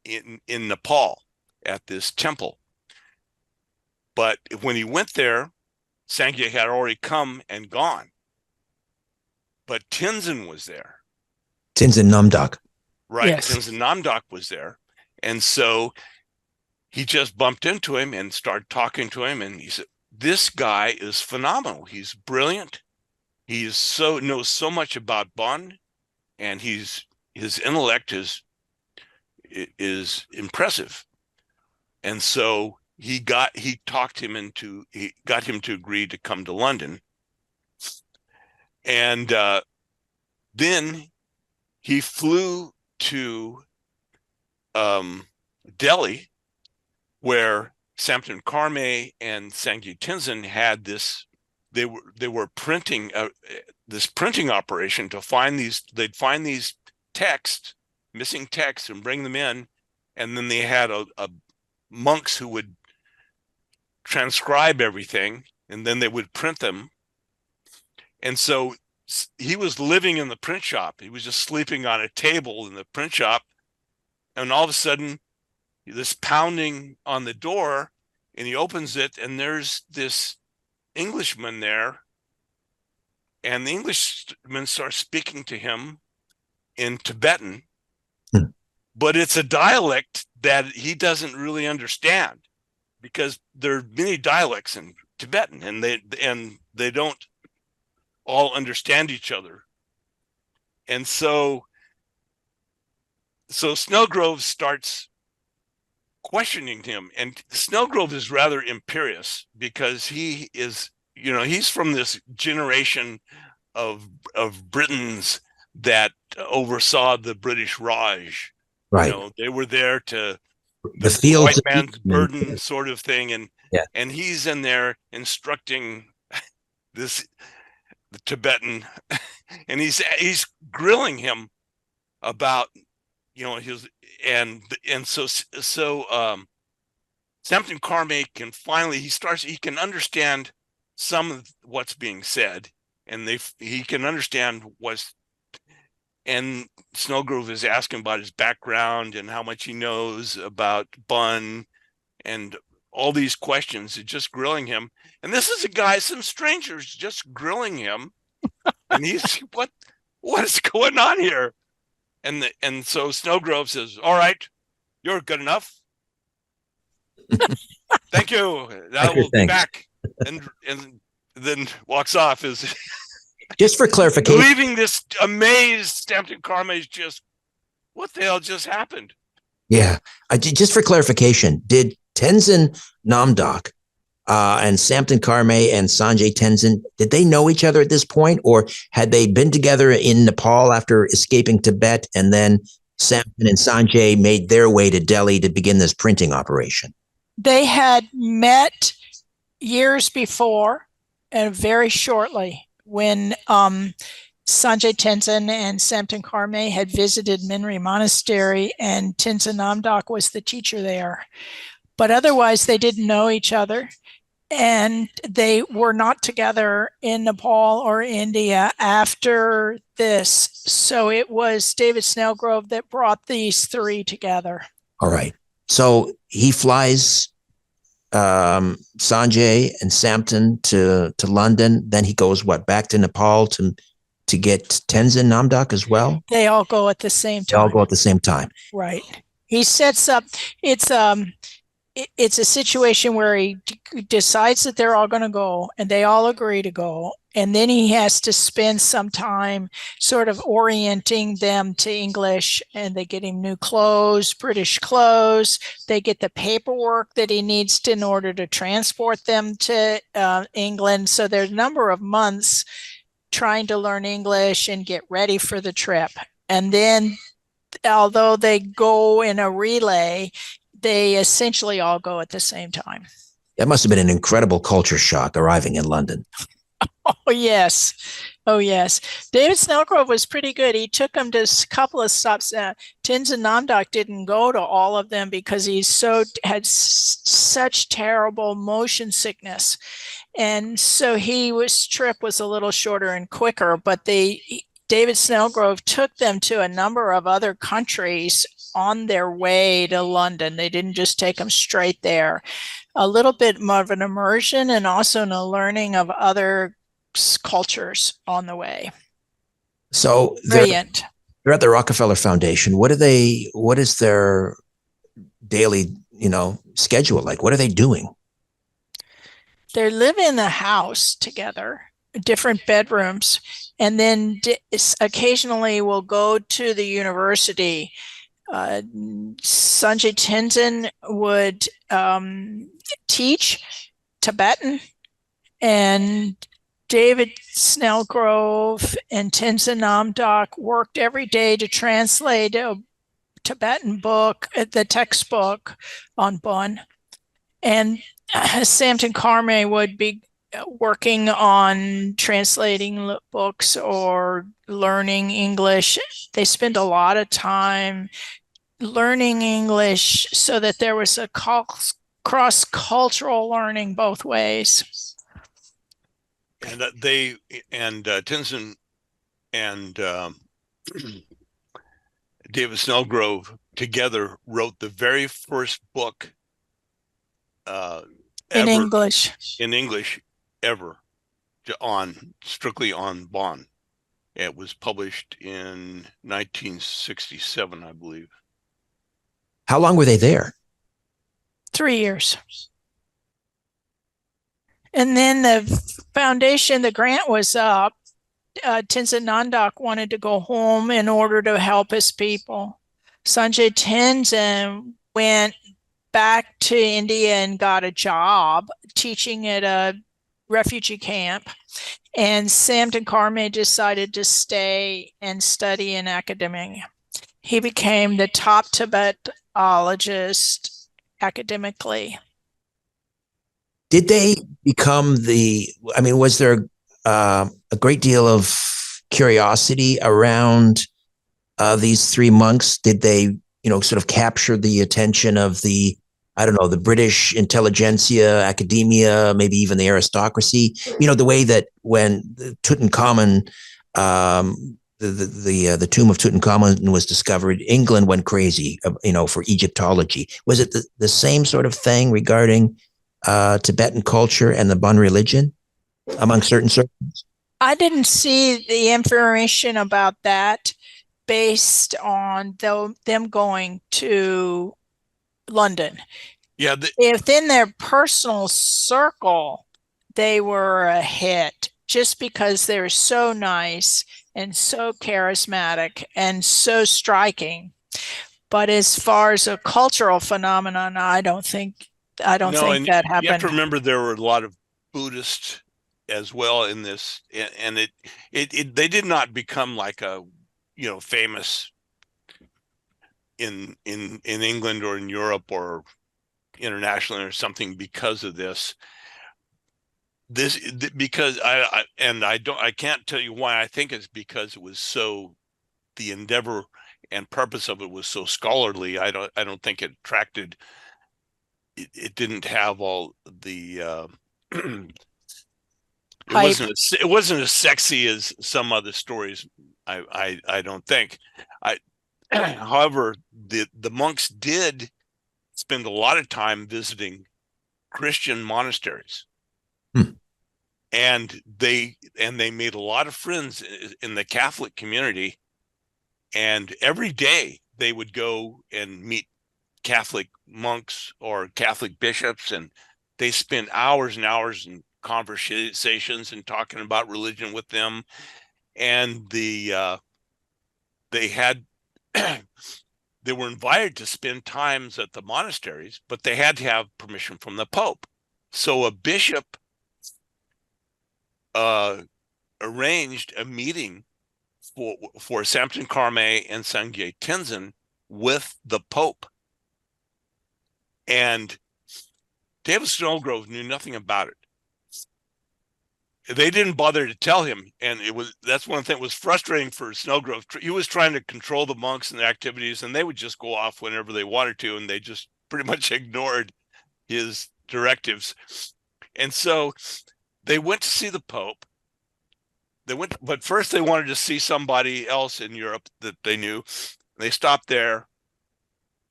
in Nepal at this temple. But when he went there, Sanjay had already come and gone. But Tenzin was there. Tenzin Namdok. Right. Yes. Tenzin Namdok was there. And so he just bumped into him and started talking to him. And he said, this guy is phenomenal. He's brilliant. He knows so much about Bon, and his intellect is impressive. And so he got him to agree to come to London. And then he flew to Delhi, where Samten Karme and Sanjay Tenzin had this. They were printing this printing operation to find these. They'd find these texts, missing texts, and bring them in, and then they had a monks who would transcribe everything, and then they would print them. And so he was living in the print shop. He was just sleeping on a table in the print shop. And all of a sudden, this pounding on the door, and he opens it, and there's this Englishman there. And the Englishman starts speaking to him in Tibetan, but it's a dialect that he doesn't really understand, because there are many dialects in Tibetan, and they don't all understand each other. And so Snellgrove starts questioning him, and Snellgrove is rather imperious, because he is, he's from this generation of Britons that oversaw the British Raj. Right. They were there to the fields, white man's burden sort of thing, and he's in there instructing the Tibetan, and he's grilling him about his and so Samten Karme he can understand some of what's being said, and he can understand and Snellgrove is asking about his background and how much he knows about Bon and all these questions, just grilling him. And this is a guy, some strangers just grilling him. And he's, what is going on here? And so Snellgrove says, all right, you're good enough. Thank you. I will be back. And then walks off. Just for clarification, leaving this amazed Samten Karme is just, what the hell just happened? Yeah. Just for clarification, did Tenzin Namdok and Samten Karme and Sanjay Tenzin, did they know each other at this point, or had they been together in Nepal after escaping Tibet, and then Samten and Sanjay made their way to Delhi to begin this printing operation? They had met years before, and very shortly, when Sanjay Tenzin and Samten Karme had visited Minri Monastery, and Tenzin Namdok was the teacher there. But otherwise, they didn't know each other. And they were not together in Nepal or India after this. So it was David Snellgrove that brought these three together. All right. So he flies Sanjay and Samton to London. Then he goes back to Nepal to get Tenzin Namdok as well. They all go at the same time. They all go at the same time. Right. He sets up. It's a situation where he decides that they're all going to go, and they all agree to go. And then he has to spend some time sort of orienting them to English, and they get him new clothes, British clothes. They get the paperwork that he needs in order to transport them to England. So there's a number of months trying to learn English and get ready for the trip. And then, although they go in a relay, they essentially all go at the same time. That must have been an incredible culture shock arriving in London. Oh, yes. Oh, yes. David Snellgrove was pretty good. He took them to a couple of stops. Tenzin Namdok didn't go to all of them because he had such terrible motion sickness. And so his trip was a little shorter and quicker, but David Snellgrove took them to a number of other countries on their way to London. They didn't just take them straight there. A little bit more of an immersion and also in a learning of other cultures on the way. So brilliant. They're at the Rockefeller Foundation. What is their daily, schedule like? What are they doing? They live in the house together, different bedrooms, and then occasionally will go to the university. Sanjay Tenzin would teach Tibetan, and David Snellgrove and Tenzin Namdok worked every day to translate a Tibetan book, the textbook on Bon. And Samton Karme would be working on translating books or learning English. They spent a lot of time learning English so that there was a cross-cultural learning both ways. And Tenzin and David Snellgrove together wrote the very first book in English ever strictly on Bon. It was published in 1967, I believe. How long were they there? 3 years. And then the foundation, the grant was up. Tenzin Namdok wanted to go home in order to help his people. Sanjay Tenzin went back to India and got a job teaching at a refugee camp. And Samton Karme decided to stay and study in academia. He became the top Tibetologist academically. Did they become was there a great deal of curiosity around these three monks? Did they, sort of capture the attention of the British intelligentsia, academia, maybe even the aristocracy? The way that when Tutankhamun, the tomb of Tutankhamun was discovered, England went crazy, for Egyptology. Was it the same sort of thing regarding Tibetan culture and the Bon religion among certain circles? I didn't see the information about that based on them going to London. Yeah. Within their personal circle, they were a hit just because they're so nice and so charismatic and so striking. But as far as a cultural phenomenon, I don't think that happened. You have to remember there were a lot of Buddhists as well in this, and they did not become like a famous in England or in Europe or internationally or something because of this. Because I can't tell you why. I think it's because it was the endeavor and purpose of it was so scholarly. I don't think it attracted. It didn't have all the Hype. It wasn't as sexy as some other stories. I don't think. However, the monks did spend a lot of time visiting Christian monasteries, and they made a lot of friends in the Catholic community. And every day they would go and meet Catholic monks or Catholic bishops, and they spent hours and hours in conversations and talking about religion with them. And they had they were invited to spend times at the monasteries, but they had to have permission from the Pope. So a bishop arranged a meeting for Samson Carme and Sangye Tenzin with the Pope. And David Snellgrove knew nothing about it. They didn't bother to tell him, and that's one thing that was frustrating for Snellgrove. He was trying to control the monks and their activities, and they would just go off whenever they wanted to, and they just pretty much ignored his directives. And so they went to see the Pope. But first they wanted to see somebody else in Europe that they knew. They stopped there,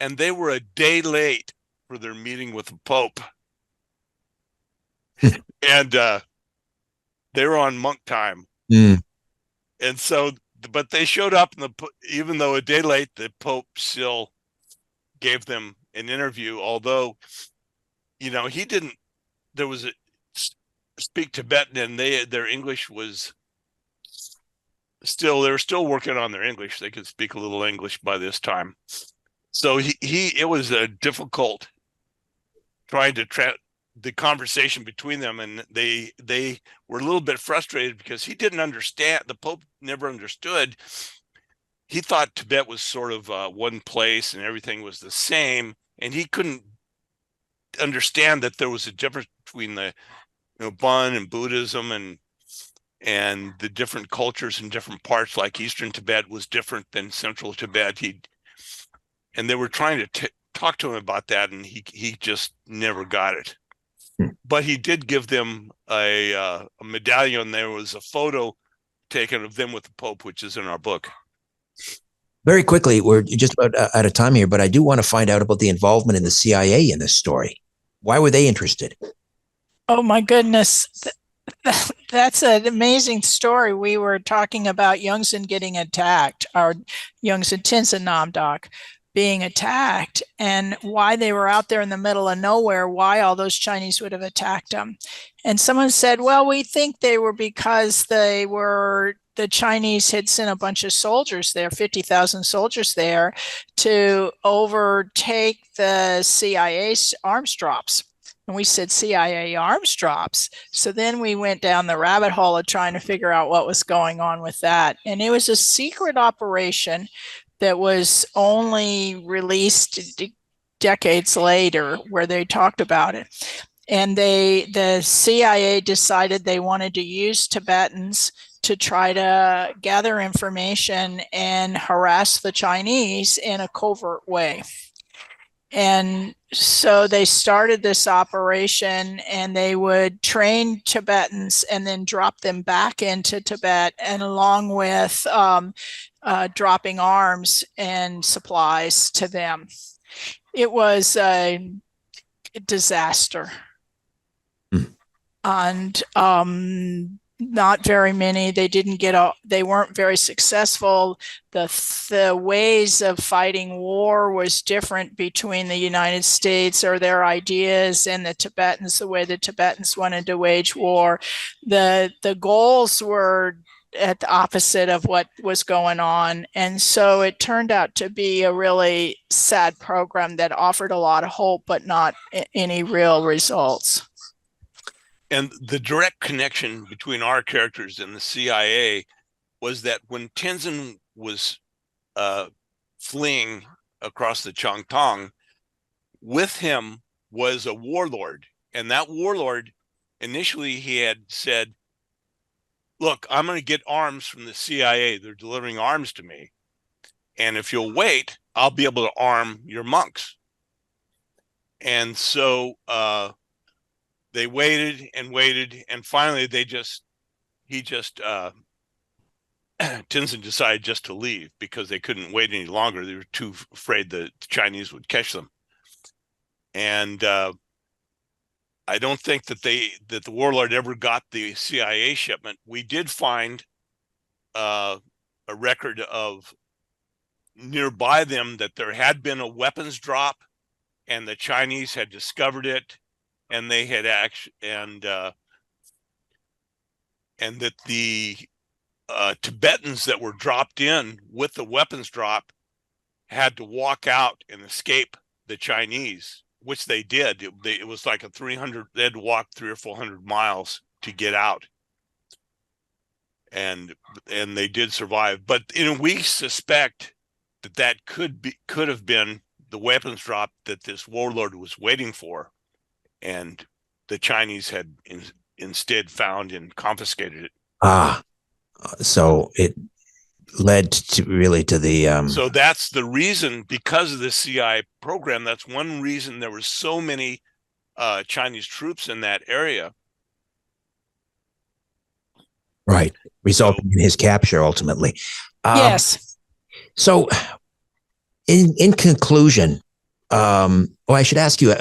and they were a day late for their meeting with the Pope. And they were on monk time. And so, but they showed up, and even though a day late, the Pope still gave them an interview, although, he didn't, there was speak Tibetan, and their English was they were still working on their English. They could speak a little English by this time. So it was a difficult trying to the conversation between them, and they were a little bit frustrated because he didn't understand. The Pope never understood. He thought Tibet was sort of one place and everything was the same, and he couldn't understand that there was a difference between the Bon and Buddhism and the different cultures in different parts. Like Eastern Tibet was different than Central Tibet. And they were trying to talk to him about that, and he just never got it. But he did give them a medallion. There was a photo taken of them with the Pope, which is in our book. Very quickly, we're just about out of time here, but I do want to find out about the involvement in the CIA in this story. Why were they interested? Oh, my goodness. That's an amazing story. We were talking about Yongzheng getting attacked, or Yongzheng Tenzin Namdok being attacked, and why they were out there in the middle of nowhere, why all those Chinese would have attacked them. And someone said, well, we think they were because the Chinese had sent a bunch of soldiers there, 50,000 soldiers there, to overtake the CIA arms drops. And we said CIA arms drops. So then we went down the rabbit hole of trying to figure out what was going on with that. And it was a secret operation that was only released decades later, where they talked about it. And the CIA decided they wanted to use Tibetans to try to gather information and harass the Chinese in a covert way. And so they started this operation, and they would train Tibetans and then drop them back into Tibet, and along with dropping arms and supplies to them. It was a disaster. And not very many. They weren't very successful. The ways of fighting war was different between the United States, or their ideas, and the Tibetans, the way the Tibetans wanted to wage war. The goals were at the opposite of what was going on. And so it turned out to be a really sad program that offered a lot of hope, but not any real results. And the direct connection between our characters and the CIA was that when Tenzin was fleeing across the Changtang, with him was a warlord. And that warlord, initially he had said, look, I'm going to get arms from the CIA. They're delivering arms to me. And if you'll wait, I'll be able to arm your monks. And so they waited and waited, and finally Tenzin decided just to leave because they couldn't wait any longer. They were too afraid the Chinese would catch them. And I don't think that the warlord ever got the CIA shipment. We did find a record of nearby them that there had been a weapons drop, and the Chinese had discovered it, and they had and that the Tibetans that were dropped in with the weapons drop had to walk out and escape the Chinese, which they did. It was like they had to walk 300 or 400 miles to get out. And they did survive. But we suspect that could have been the weapons drop that this warlord was waiting for, and the Chinese had instead found and confiscated it. So it led to the so that's the reason, because of the CIA program. That's one reason there were so many Chinese troops in that area, right, resulting in his capture ultimately. Yes. So in conclusion, I should ask you,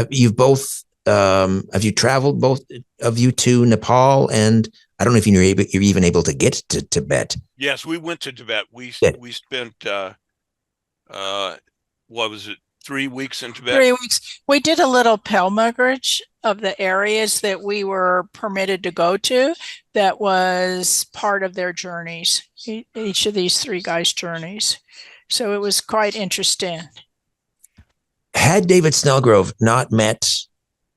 you've both have you traveled, both of you, to Nepal? And I don't know if you're even able to get to Tibet. Yes, we went to Tibet. We spent what was it, 3 weeks in Tibet? 3 weeks. We did a little pilgrimage of the areas that we were permitted to go to. That was part of their journeys, each of these 3 guys' journeys. So it was quite interesting. Had David Snellgrove not met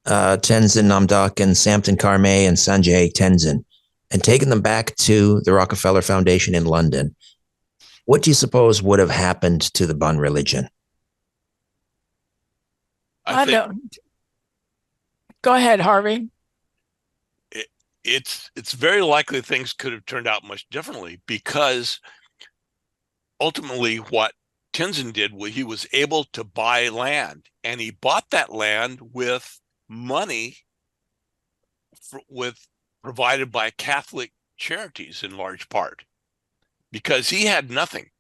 Tenzin Namdok and Samten Karmay and Sanjay Tenzin and taken them back to the Rockefeller Foundation in London, what do you suppose would have happened to the Bon religion? I don't. Go ahead, Harvey. It's very likely things could have turned out much differently, because ultimately what Tenzin did was he was able to buy land, and he bought that land with money provided by Catholic charities in large part, because he had nothing.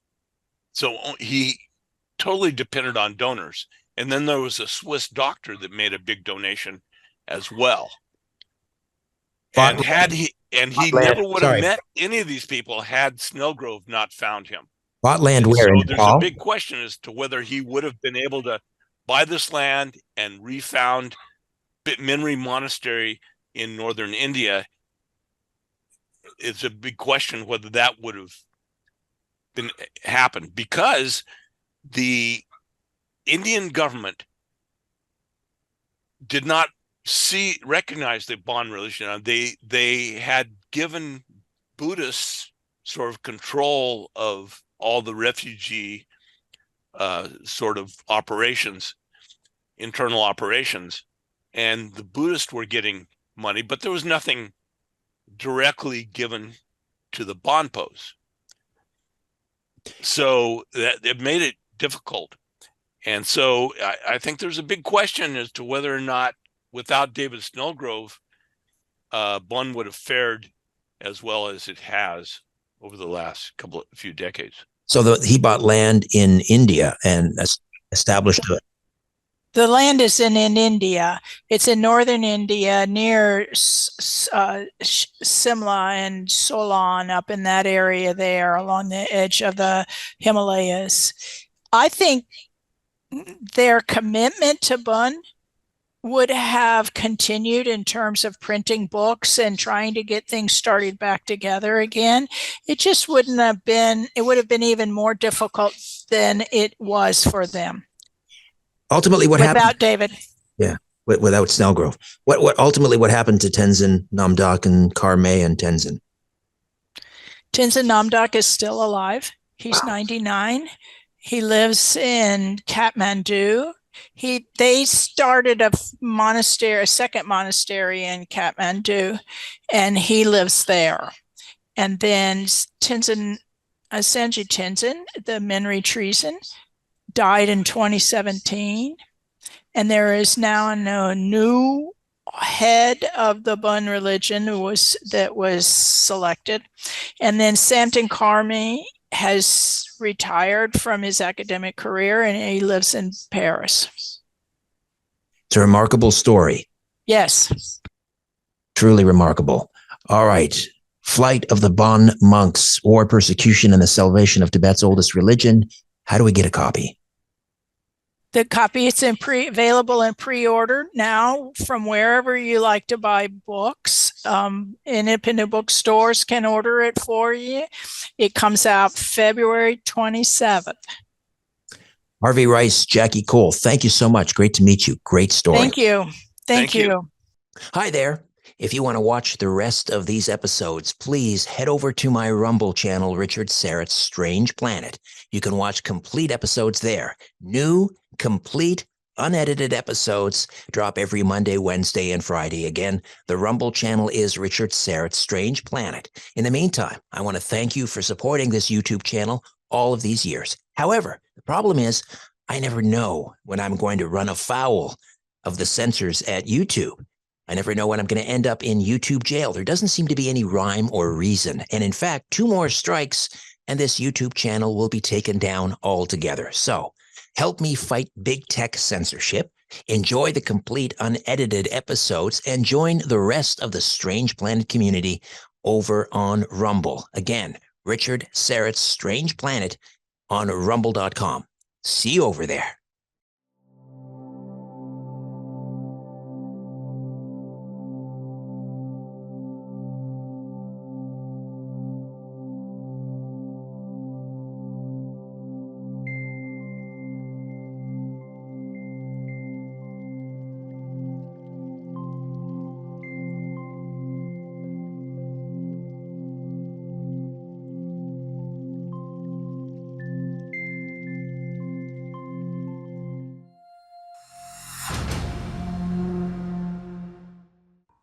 So he totally depended on donors. And then there was a Swiss doctor that made a big donation as well. And he never would have met any of these people had Snellgrove not found him. Bought land where? So there's a big question as to whether he would have been able to buy this land and refound Minri Monastery in northern India. It's a big question whether that would have happened, because the Indian government did not recognize the Bon religion. They had given Buddhists sort of control of all the refugee sort of operations, internal operations, and the Buddhists were getting money, but there was nothing directly given to the Bonpos. So that it made it difficult. And so I think there's a big question as to whether or not, without David Snellgrove, Bon would have fared as well as it has over the last few decades. So he bought land in India and established The land is in India. It's in northern India, near Simla and Solan, up in that area there, along the edge of the Himalayas. I think their commitment to Bon would have continued in terms of printing books and trying to get things started back together again. It just wouldn't have been, it would have been even more difficult than it was for them. Ultimately, what happened? Without David. Yeah, without Snellgrove. What ultimately what happened to Tenzin Namdok and Karmay and Tenzin? Tenzin Namdok is still alive. He's 99. He lives in Kathmandu. They started a second monastery in Kathmandu, and he lives there. And then Sanjay Tenzin, the Minri treason, died in 2017. And there is now a new head of the Bon religion that was selected. And then Santon Carmi has retired from his academic career and he lives in Paris. It's a remarkable story. Yes. Truly remarkable. All right. Flight of the Bon Monks, War, Persecution, and the Salvation of Tibet's Oldest Religion. How do we get a copy? The copy is available in pre-order now from wherever you like to buy books. Independent bookstores can order it for you. It comes out February 27th. Harvey Rice, Jackie Cole, thank you so much. Great to meet you. Great story. Thank you. Thank you. Hi there. If you want to watch the rest of these episodes, please head over to my Rumble channel, Richard Syrett's Strange Planet. You can watch complete episodes there. New, complete, unedited episodes drop every Monday, Wednesday, and Friday. Again, the Rumble channel is Richard Syrett's Strange Planet. In the meantime, I want to thank you for supporting this YouTube channel all of these years. However, the problem is I never know when I'm going to run afoul of the censors at YouTube. I never know when I'm going to end up in YouTube jail. There doesn't seem to be any rhyme or reason. And in fact, 2 more strikes and this YouTube channel will be taken down altogether. So help me fight big tech censorship, enjoy the complete unedited episodes, and join the rest of the Strange Planet community over on Rumble. Again, Richard Syrett's Strange Planet on rumble.com. See you over there.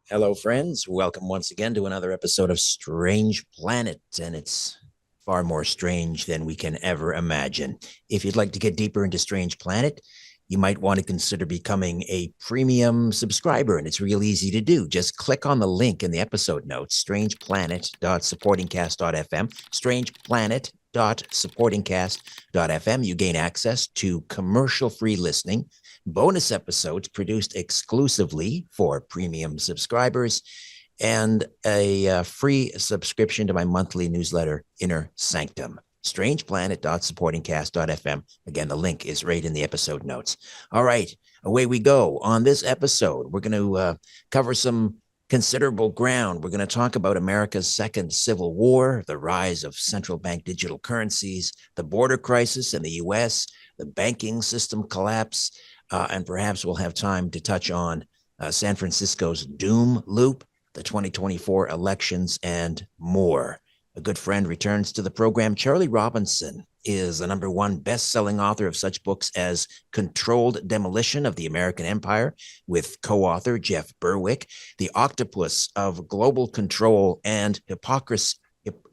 Hello, friends. Welcome once again to another episode of Strange Planet, and it's far more strange than we can ever imagine. If you'd like to get deeper into Strange Planet, you might want to consider becoming a premium subscriber, and it's real easy to do. Just click on the link in the episode notes, strangeplanet.supportingcast.fm, strangeplanet.supportingcast.fm. You gain access to commercial-free listening, bonus episodes produced exclusively for premium subscribers, and a free subscription to my monthly newsletter, Inner Sanctum. strangeplanet.supportingcast.fm. Again, the link is right in the episode notes. All right, away we go. On this episode, we're going to cover some considerable ground. We're going to talk about America's second civil war, the rise of central bank digital currencies, the border crisis in the U.S., the banking system collapse, and perhaps we'll have time to touch on San Francisco's doom loop, the 2024 elections, and more. A good friend returns to the program. Charlie Robinson is the #1 best-selling author of such books as Controlled Demolition of the American Empire, with co-author Jeff Berwick, The Octopus of Global Control, and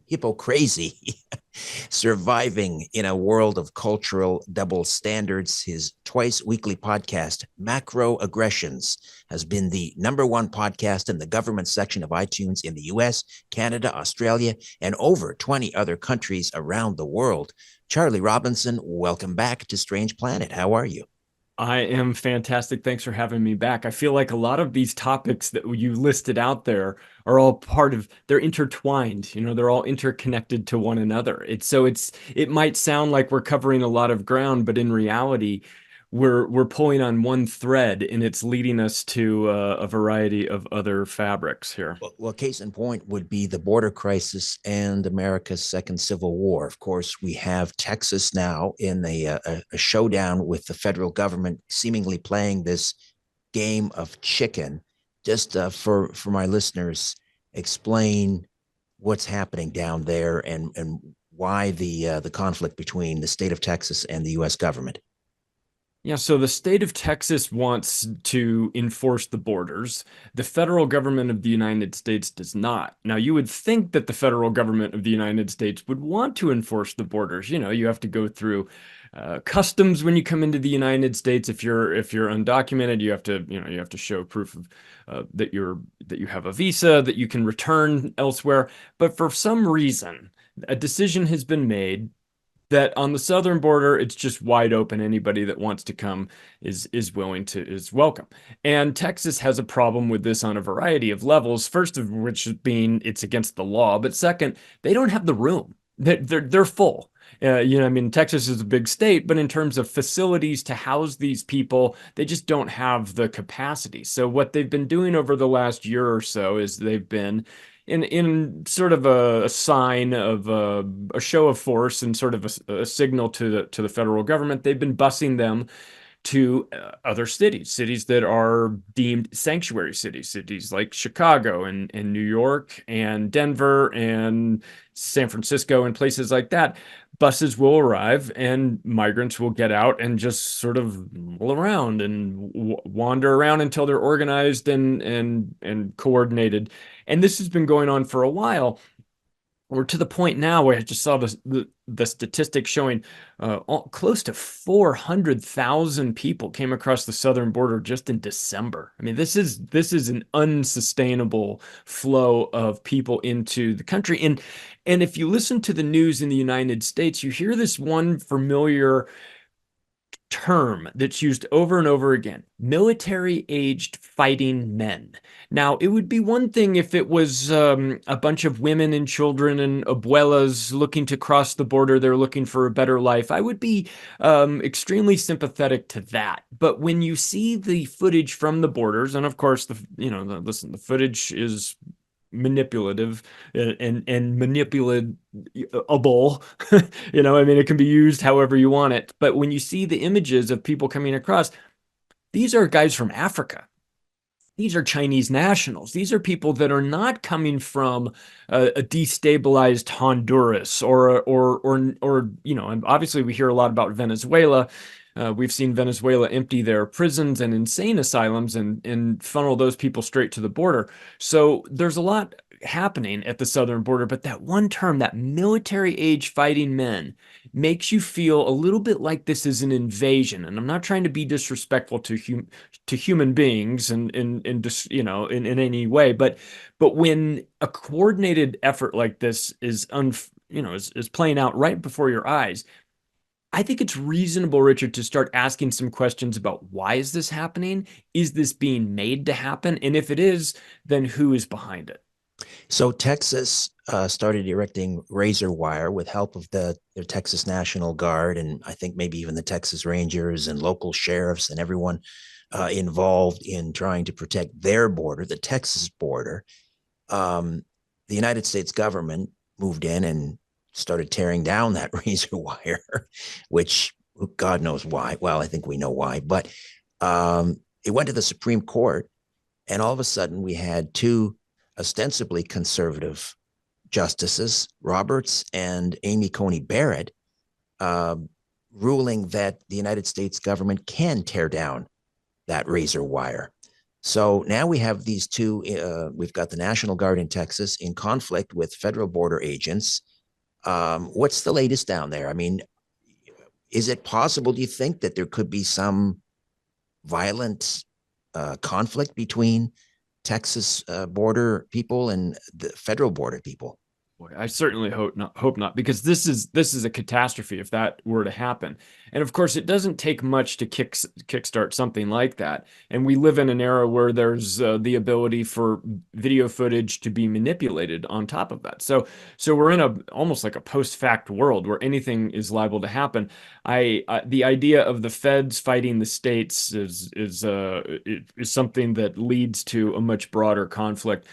Hypocrisy, Surviving in a World of Cultural Double Standards. His twice-weekly podcast, Macroaggressions, has been the #1 podcast in the government section of iTunes in the US, Canada, Australia, and over 20 other countries around the world. Charlie Robinson, welcome back to Strange Planet. How are you? I am fantastic. Thanks for having me back. I feel like a lot of these topics that you listed out there are all they're intertwined, they're all interconnected to one another. It might sound like we're covering a lot of ground, but in reality, we're pulling on one thread, and it's leading us to a variety of other fabrics here. Well, case in point would be the border crisis and America's second civil war. Of course, we have Texas now in a showdown with the federal government, seemingly playing this game of chicken. Just for my listeners, explain what's happening down there and why the conflict between the state of Texas and the U.S. government. Yeah, so the state of Texas wants to enforce the borders. The federal government of the United States does not. Now, you would think that the federal government of the United States would want to enforce the borders. You know, you have to go through customs when you come into the United States. If you're undocumented, you have to, you have to show proof of that you have a visa, that you can return elsewhere. But for some reason, a decision has been made that on the southern border, it's just wide open. Anybody that wants to come is welcome. And Texas has a problem with this on a variety of levels. First of which being it's against the law, but second, they don't have the room. They're full. I mean, Texas is a big state, but in terms of facilities to house these people, they just don't have the capacity. So what they've been doing over the last year or so is they've been in sort of a sign of a show of force and sort of a signal to the federal government. They've been busing them to other cities that are deemed sanctuary cities like Chicago and New York and Denver and San Francisco and places like that. Buses will arrive and migrants will get out and just sort of roll around and wander around until they're organized and coordinated. And this has been going on for a while. We're to the point now where I just saw the statistics showing close to 400,000 people came across the southern border just in December. I mean, this is an unsustainable flow of people into the country. And if you listen to the news in the United States, you hear this one familiar term that's used over and over again: military-aged fighting men. Now, it would be one thing if it was a bunch of women and children and abuelas looking to cross the border. They're looking for a better life. I would be extremely sympathetic to that. But when you see the footage from the borders, and of course, the footage is manipulative and manipulable. I mean, it can be used however you want it. But when you see the images of people coming across, these are guys from Africa. These are Chinese nationals. These are people that are not coming from a destabilized Honduras or and obviously we hear a lot about Venezuela. We've seen Venezuela empty their prisons and insane asylums and funnel those people straight to the border. So there's a lot happening at the southern border, but that one term, that military age fighting men, makes you feel a little bit like this is an invasion. And I'm not trying to be disrespectful to human beings and in any way, but when a coordinated effort like this is playing out right before your eyes, I think it's reasonable, Richard, to start asking some questions about why is this happening? Is this being made to happen? And if it is, then who is behind it? So Texas started erecting razor wire with help of their Texas National Guard, and I think maybe even the Texas Rangers and local sheriffs and everyone involved in trying to protect their border, the Texas border. The United States government moved in and started tearing down that razor wire, which God knows why. Well, I think we know why, but it went to the Supreme Court, and all of a sudden we had two ostensibly conservative justices, Roberts and Amy Coney Barrett, ruling that the United States government can tear down that razor wire. So now we have these two, we've got the National Guard in Texas in conflict with federal border agents. What's the latest down there? I mean, is it possible, do you think, that there could be some violent conflict between Texas border people and the federal border people? Boy, I certainly hope not, because this is a catastrophe if that were to happen. And of course, it doesn't take much to kickstart something like that. And we live in an era where there's the ability for video footage to be manipulated on top of that. So we're in almost like a post-fact world where anything is liable to happen. The idea of the feds fighting the states is something that leads to a much broader conflict.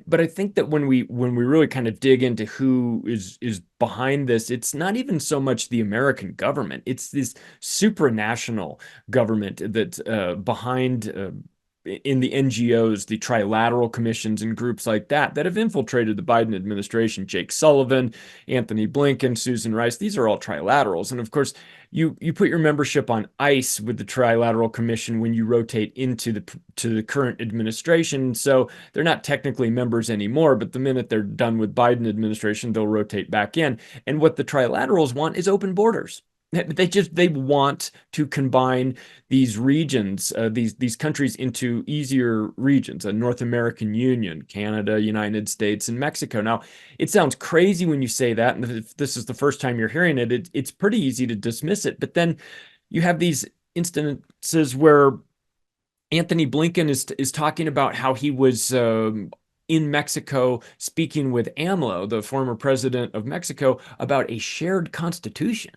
But I think that when we really kind of dig into who is behind this, it's not even so much the American government. It's this supranational government that's behind in the NGOs, the trilateral commissions and groups like that have infiltrated the Biden administration. Jake Sullivan, Anthony Blinken, Susan Rice, these are all trilaterals. And of course, you put your membership on ice with the Trilateral Commission when you rotate into the current administration. So they're not technically members anymore, but the minute they're done with Biden administration, they'll rotate back in. And what the trilaterals want is open borders. They want to combine these regions, these countries into easier regions, a North American Union, Canada, United States, and Mexico. Now, it sounds crazy when you say that, and if this is the first time you're hearing it, it's pretty easy to dismiss it. But then you have these instances where Anthony Blinken is talking about how he was in Mexico speaking with AMLO, the former president of Mexico, about a shared constitution.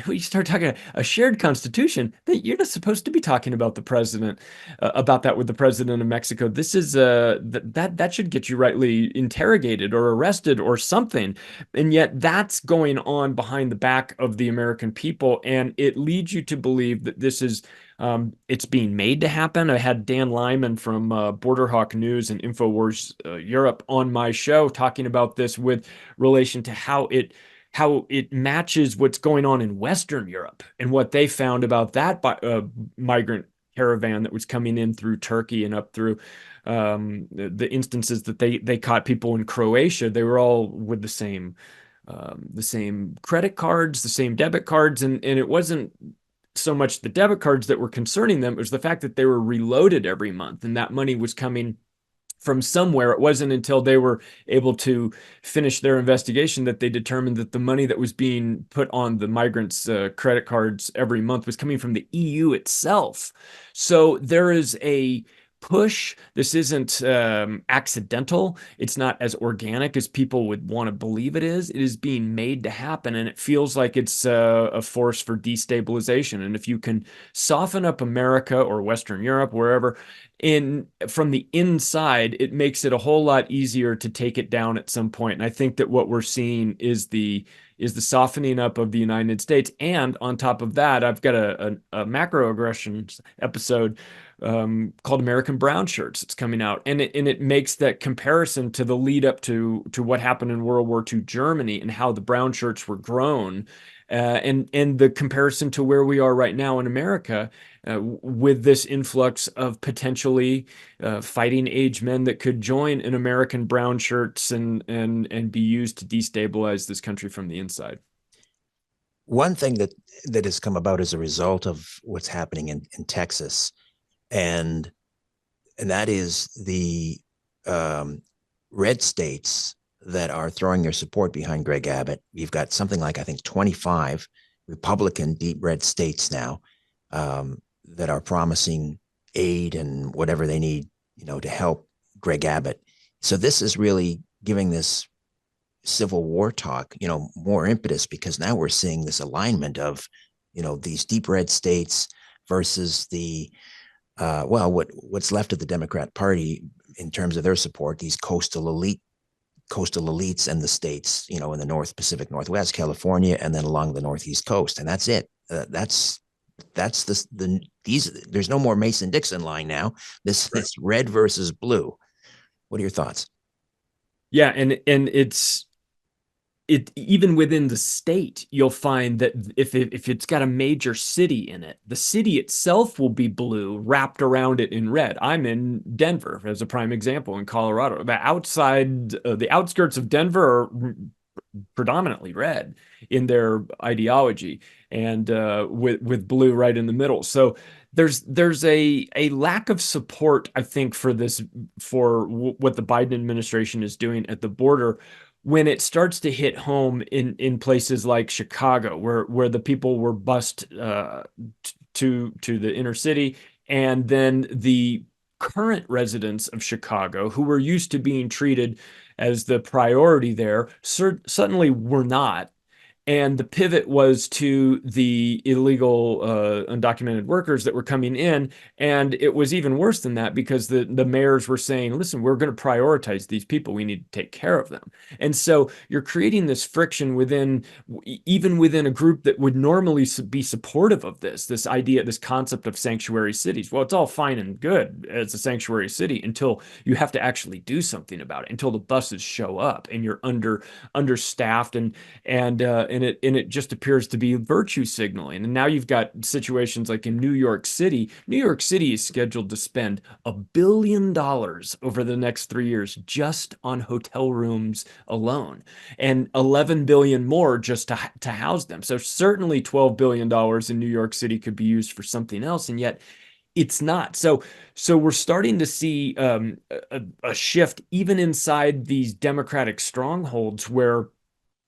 When you start talking a shared constitution, that you're not supposed to be talking about the president, about that with the president of Mexico. This is that should get you rightly interrogated or arrested or something. And yet that's going on behind the back of the American people. And it leads you to believe that this is it's being made to happen. I had Dan Lyman from Borderhawk News and InfoWars Europe on my show talking about this with relation to how it matches what's going on in Western Europe and what they found about that migrant caravan that was coming in through Turkey and up through the instances that they caught people in Croatia. They were all with the same credit cards, the same debit cards, and it wasn't so much the debit cards that were concerning them. It was the fact that they were reloaded every month, and that money was coming from somewhere. It wasn't until they were able to finish their investigation that they determined that the money that was being put on the migrants' credit cards every month was coming from the EU itself. So there is a push. This isn't accidental. It's not as organic as people would want to believe it is. It is being made to happen, and it feels like it's a force for destabilization. And if you can soften up America or Western Europe, wherever, from the inside, it makes it a whole lot easier to take it down at some point. And I think that what we're seeing is the softening up of the United States. And on top of that, I've got a macroaggressions episode called American Brown Shirts. It's coming out, and it makes that comparison to the lead up to what happened in World War II Germany and how the brown shirts were grown, and the comparison to where we are right now in America with this influx of potentially fighting age men that could join in American brown shirts and be used to destabilize this country from the inside. One thing that has come about as a result of what's happening in Texas, and that is the red states that are throwing their support behind Greg Abbott. You've got something like, I think, 25 Republican deep red states now that are promising aid and whatever they need, to help Greg Abbott. So this is really giving this Civil War talk, more impetus, because now we're seeing this alignment of, these deep red states versus the what's left of the Democrat Party in terms of their support, these coastal elites and the states, in the North Pacific Northwest, California, and then along the Northeast coast. And that's it. There's no more Mason-Dixon line now. It's red versus blue. What are your thoughts? Yeah. And it even within the state, you'll find that if it's got a major city in it, the city itself will be blue wrapped around it in red. I'm in Denver as a prime example, in Colorado. The outskirts of Denver are predominantly red in their ideology, and with blue right in the middle. So there's a lack of support, I think, for what the Biden administration is doing at the border, when it starts to hit home in places like Chicago, where the people were bused to the inner city, and then the current residents of Chicago, who were used to being treated as the priority there, suddenly were not. And the pivot was to the illegal undocumented workers that were coming in. And it was even worse than that, because the mayors were saying, listen, we're going to prioritize these people. We need to take care of them. And so you're creating this friction even within a group that would normally be supportive of this idea, this concept of sanctuary cities. Well, it's all fine and good as a sanctuary city until you have to actually do something about it, until the buses show up and you're understaffed, and it just appears to be virtue signaling. And now you've got situations like in New York City. New York City is scheduled to spend $1 billion over the next 3 years just on hotel rooms alone, and 11 billion more just to house them. So certainly $12 billion in New York City could be used for something else, and yet it's not. So we're starting to see a shift even inside these Democratic strongholds, where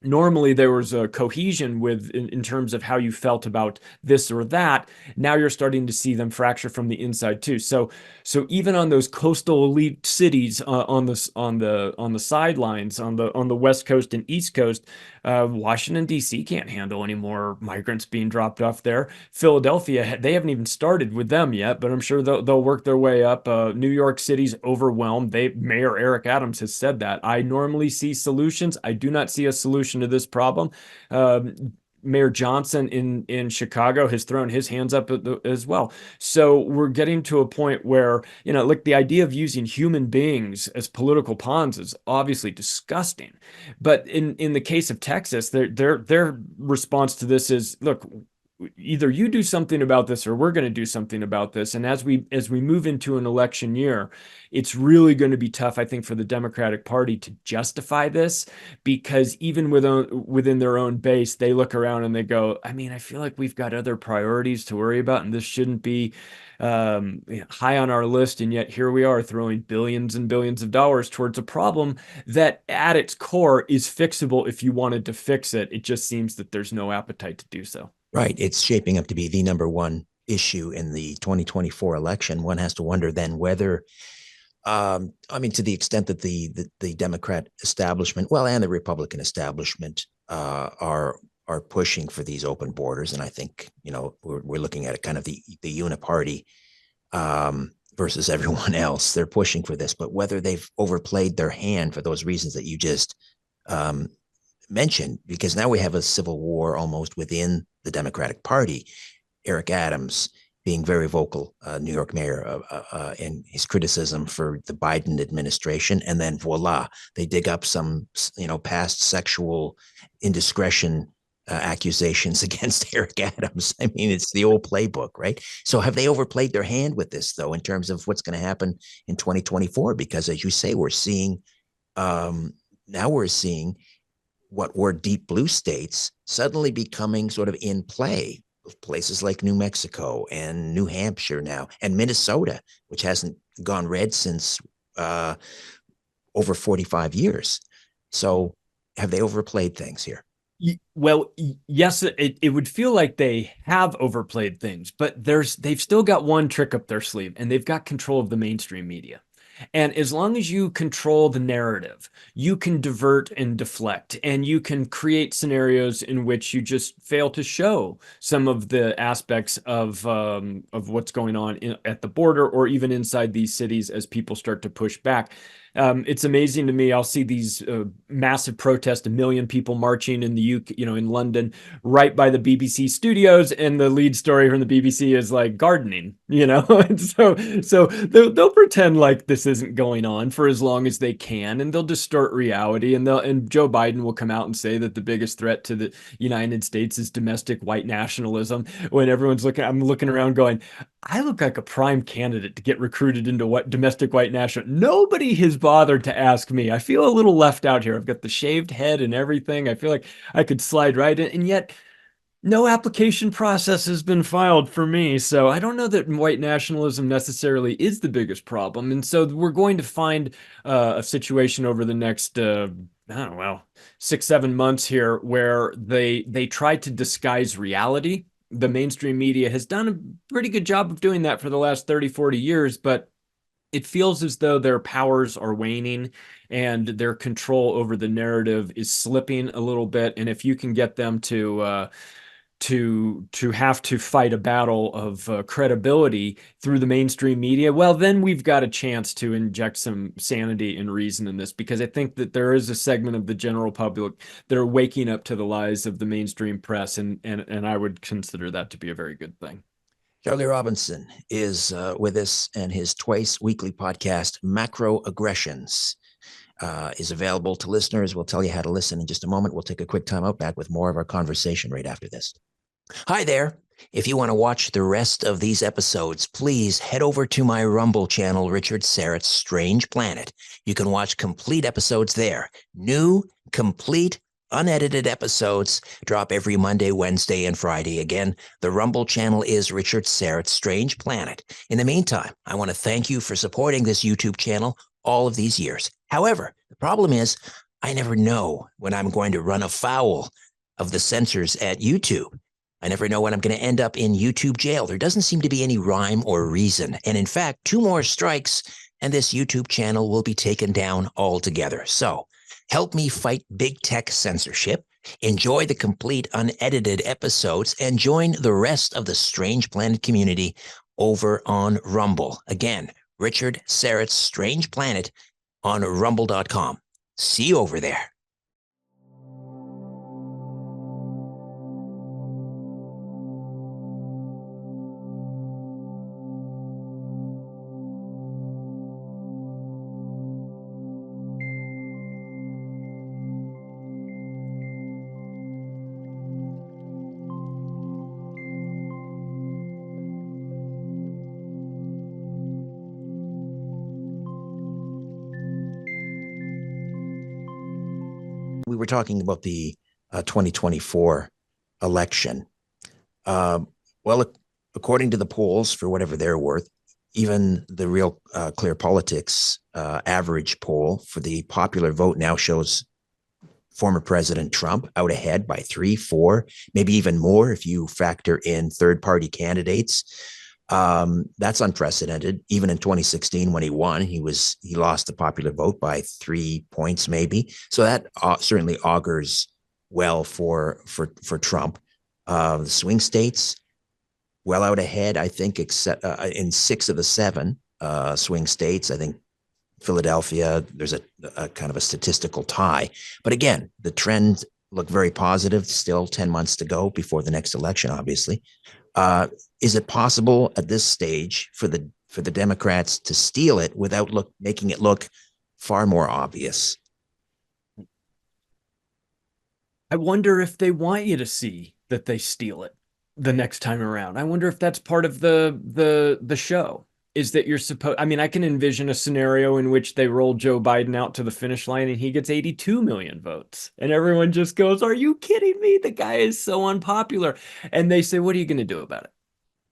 normally there was a cohesion in terms of how you felt about this or that. Now you're starting to see them fracture from the inside too. So even on those coastal elite cities on the sidelines on the West Coast and East Coast, Washington D.C. can't handle any more migrants being dropped off there. Philadelphia, they haven't even started with them yet, but I'm sure they'll work their way up. New York City's overwhelmed. Mayor Eric Adams has said that. I normally see solutions. I do not see a solution to this problem. Mayor Johnson in Chicago has thrown his hands up as well. So we're getting to a point where, like, the idea of using human beings as political pawns is obviously disgusting. But in the case of Texas, their response to this is, look, either you do something about this or we're going to do something about this. And as we move into an election year, it's really going to be tough, I think, for the Democratic Party to justify this, because even within their own base, they look around and they go, I mean, I feel like we've got other priorities to worry about, and this shouldn't be high on our list. And yet here we are throwing billions and billions of dollars towards a problem that at its core is fixable if you wanted to fix it. It just seems that there's no appetite to do so. Right. It's shaping up to be the number one issue in the 2024 election. One has to wonder then whether, to the extent that the Democrat establishment, and the Republican establishment are pushing for these open borders. And I think, we're looking at it kind of the uniparty versus everyone else. They're pushing for this, but whether they've overplayed their hand for those reasons that you just mentioned, because now we have a civil war almost within the Democratic Party. Eric Adams being very vocal, New York mayor, in his criticism for the Biden administration, and then voila, they dig up some, past sexual indiscretion accusations against Eric Adams. I mean, it's the old playbook, right? So have they overplayed their hand with this, though, in terms of what's going to happen in 2024? Because as you say, we're seeing what were deep blue states suddenly becoming sort of in play. Places like New Mexico and New Hampshire now, and Minnesota, which hasn't gone red since over 45 years. So have they overplayed things here? Well, yes, it would feel like they have overplayed things, but they've still got one trick up their sleeve, and they've got control of the mainstream media. And as long as you control the narrative, you can divert and deflect, and you can create scenarios in which you just fail to show some of the aspects of what's going on at the border, or even inside these cities as people start to push back. It's amazing to me. I'll see these massive protests, 1 million people marching in the UK, in London, right by the BBC studios, and the lead story from the BBC is like gardening, and so they'll pretend like this isn't going on for as long as they can, and they'll distort reality, and Joe Biden will come out and say that the biggest threat to the United States is domestic white nationalism, when I'm looking around going, I look like a prime candidate to get recruited into what domestic white national. Nobody has bothered to ask me. I feel a little left out here. I've got the shaved head and everything. I feel like I could slide right in, and yet no application process has been filed for me. So I don't know that white nationalism necessarily is the biggest problem. And so we're going to find a situation over the next, 6-7 months here where they try to disguise reality. The mainstream media has done a pretty good job of doing that for the last 30, 40 years, but it feels as though their powers are waning and their control over the narrative is slipping a little bit. And if you can get them to have to fight a battle of credibility through the mainstream media, well, then we've got a chance to inject some sanity and reason in this, because I think that there is a segment of the general public that are waking up to the lies of the mainstream press, and I would consider that to be a very good thing. Charlie Robinson is with us, and his twice weekly podcast, Macroaggressions, is available to listeners. We'll tell you how to listen in just a moment. We'll take a quick time out, back with more of our conversation right after this. Hi there. If you want to watch the rest of these episodes, please head over to my Rumble channel, Richard Syrett's Strange Planet. You can watch complete episodes there. New, complete, unedited episodes drop every Monday, Wednesday, and Friday. Again, the Rumble channel is Richard Syrett's Strange Planet. In the meantime, I want to thank you for supporting this YouTube channel all of these years. However, the problem is I never know when I'm going to run afoul of the censors at YouTube. I never know when I'm going to end up in YouTube jail. There doesn't seem to be any rhyme or reason. And in fact, 2 more strikes and this YouTube channel will be taken down altogether. So help me fight big tech censorship, enjoy the complete unedited episodes, and join the rest of the Strange Planet community over on Rumble. Again, Richard Syrett's Strange Planet on rumble.com. See you over there. We were talking about the 2024 election. Well, according to the polls, for whatever they're worth, even the Real Clear Politics average poll for the popular vote now shows former President Trump out ahead by 3, 4, maybe even more if you factor in third-party candidates. That's unprecedented. Even in 2016, when he won, he lost the popular vote by 3 points, maybe. So that certainly augurs well for Trump. The swing states, well out ahead, I think, except in 6 of the 7 swing states. I think Philadelphia, there's a kind of a statistical tie. But again, the trends look very positive. Still 10 months to go before the next election, obviously. Is it possible at this stage for the Democrats to steal it without making it look far more obvious? I wonder if they want you to see that they steal it the next time around. I wonder if that's part of the show, is that you're supposed, I mean, I can envision a scenario in which they roll Joe Biden out to the finish line and he gets 82 million votes. And everyone just goes, are you kidding me? The guy is so unpopular. And they say, what are you going to do about it?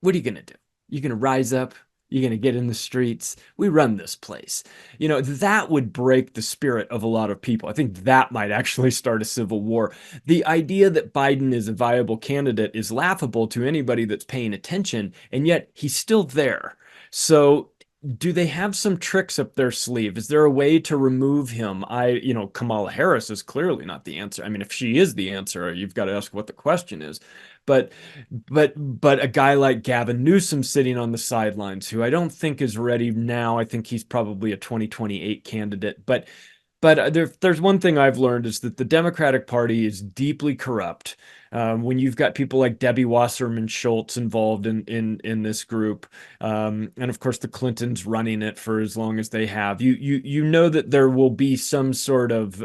What are you going to do? You're going to rise up? You're going to get in the streets? We run this place. You know, that would break the spirit of a lot of people. I think that might actually start a civil war. The idea that Biden is a viable candidate is laughable to anybody that's paying attention, and yet he's still there. So do they have some tricks up their sleeve? Is there a way to remove him? Kamala Harris is clearly not the answer. I mean, if she is the answer, you've got to ask what the question is. But a guy like Gavin Newsom sitting on the sidelines, who I don't think is ready now. I think he's probably a 2028 candidate. But there's one thing I've learned, is that the Democratic Party is deeply corrupt. When you've got people like Debbie Wasserman Schultz involved in this group, and of course the Clintons running it for as long as they have, you know that there will be some sort of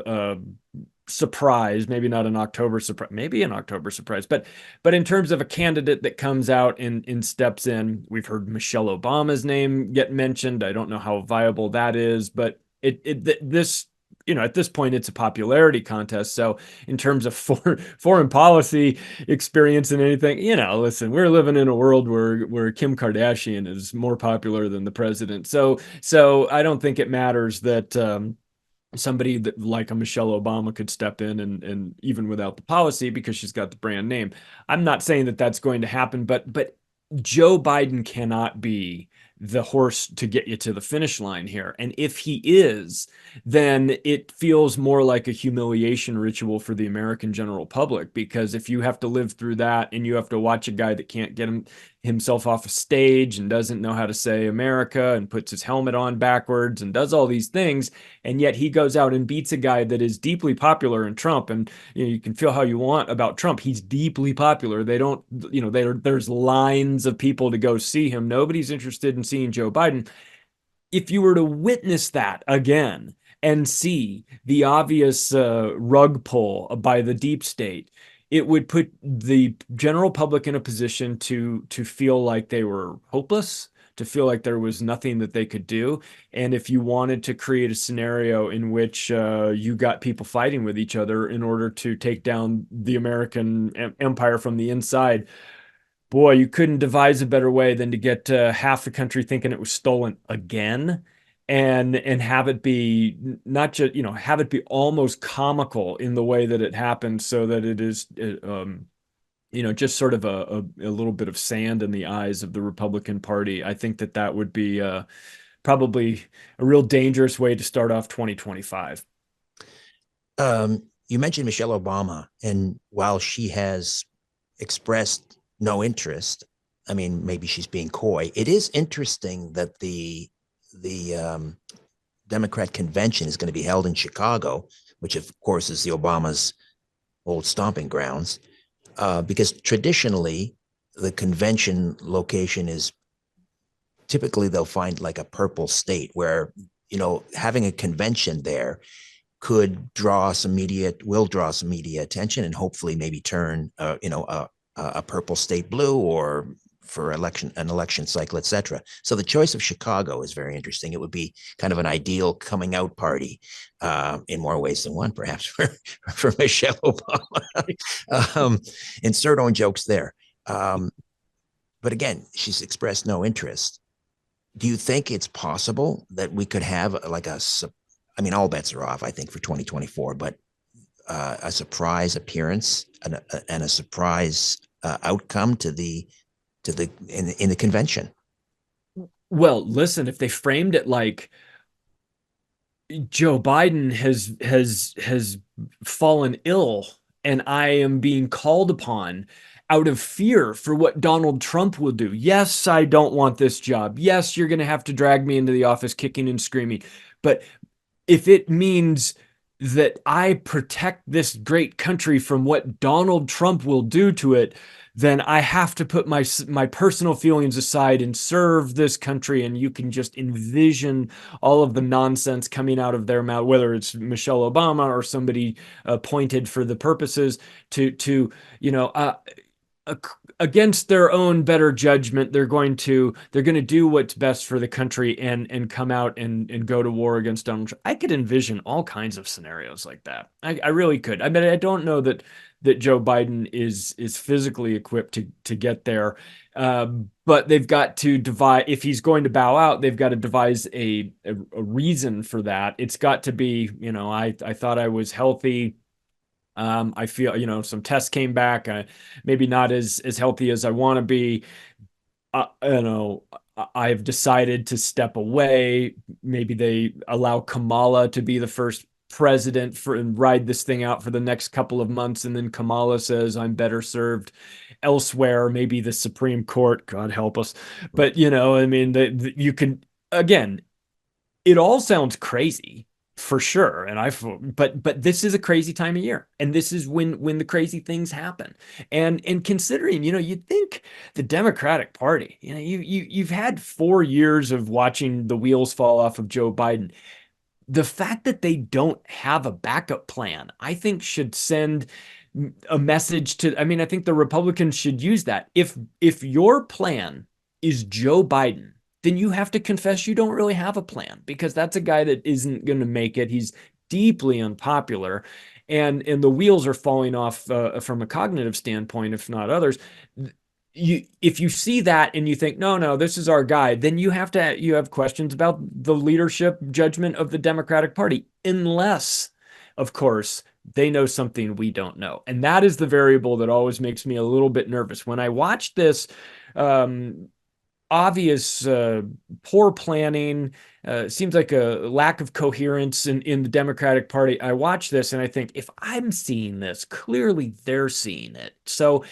surprise, maybe not an October surprise, maybe an October surprise, but in terms of a candidate that comes out and steps in, we've heard Michelle Obama's name get mentioned. I don't know how viable that is, but this, you know, at this point, it's a popularity contest. So in terms of foreign policy experience and anything, you know, listen, we're living in a world where Kim Kardashian is more popular than the president. So I don't think it matters that somebody that like a Michelle Obama could step in and even without the policy, because she's got the brand name. I'm not saying that that's going to happen, but Joe Biden cannot be the horse to get you to the finish line here. And if he is, then it feels more like a humiliation ritual for the American general public, because if you have to live through that and you have to watch a guy that can't get himself off a stage and doesn't know how to say America and puts his helmet on backwards and does all these things, and yet he goes out and beats a guy that is deeply popular in Trump, and you can feel how you want about Trump, he's deeply popular. They don't, there's lines of people to go see him. Nobody's interested in seeing Joe Biden. If you were to witness that again and see the obvious rug pull by the deep state, it would put the general public in a position to feel like they were hopeless, to feel like there was nothing that they could do. And if you wanted to create a scenario in which you got people fighting with each other in order to take down the American empire from the inside, boy, you couldn't devise a better way than to get half the country thinking it was stolen again, and have it be not just, have it be almost comical in the way that it happened, so that it is just sort of a little bit of sand in the eyes of the Republican Party. I think that would be probably a real dangerous way to start off 2025. You mentioned Michelle Obama, and while she has expressed no interest, I mean, maybe she's being coy. It is interesting that the Democrat convention is going to be held in Chicago, which of course is the Obama's old stomping grounds, because traditionally the convention location is typically they'll find like a purple state where, having a convention there could draw some media attention, and hopefully maybe turn, a purple state blue, or for an election cycle, etc. So the choice of Chicago is very interesting. It would be kind of an ideal coming out party in more ways than one, perhaps, for Michelle Obama. Insert own jokes there. But again, she's expressed no interest. Do you think it's possible that we could have all bets are off, I think, for 2024, but a surprise appearance and a surprise outcome in the convention? Well, listen, if they framed it like Joe Biden has fallen ill and I am being called upon out of fear for what Donald Trump will do. Yes, I don't want this job. Yes, you're going to have to drag me into the office kicking and screaming. But if it means that I protect this great country from what Donald Trump will do to it, then I have to put my personal feelings aside and serve this country. And you can just envision all of the nonsense coming out of their mouth, whether it's Michelle Obama or somebody appointed for the purposes to against their own better judgment, they're going to do what's best for the country and come out and go to war against Donald Trump. I could envision all kinds of scenarios like that. I really could. I mean, I don't know that Joe Biden is physically equipped to get there, but they've got to devise. If he's going to bow out, they've got to devise a reason for that. It's got to be, I thought I was healthy. I feel, some tests came back, maybe not as healthy as I want to be. I've decided to step away. Maybe they allow Kamala to be the first president and ride this thing out for the next couple of months. And then Kamala says, I'm better served elsewhere, maybe the Supreme Court, God help us. But, you can, again, it all sounds crazy. For sure. But this is a crazy time of year. And this is when the crazy things happen. And considering, you'd think the Democratic Party, you've had 4 years of watching the wheels fall off of Joe Biden. The fact that they don't have a backup plan, I think should send a message to, I think the Republicans should use that. If your plan is Joe Biden, then you have to confess you don't really have a plan, because that's a guy that isn't going to make it. He's deeply unpopular, and the wheels are falling off from a cognitive standpoint, if not others. If you see that and you think, no, this is our guy, then you have questions about the leadership judgment of the Democratic Party, unless, of course, they know something we don't know. And that is the variable that always makes me a little bit nervous. When I watched this, obvious poor planning. Seems like a lack of coherence in the Democratic Party. I watch this and I think, if I'm seeing this, clearly they're seeing it. So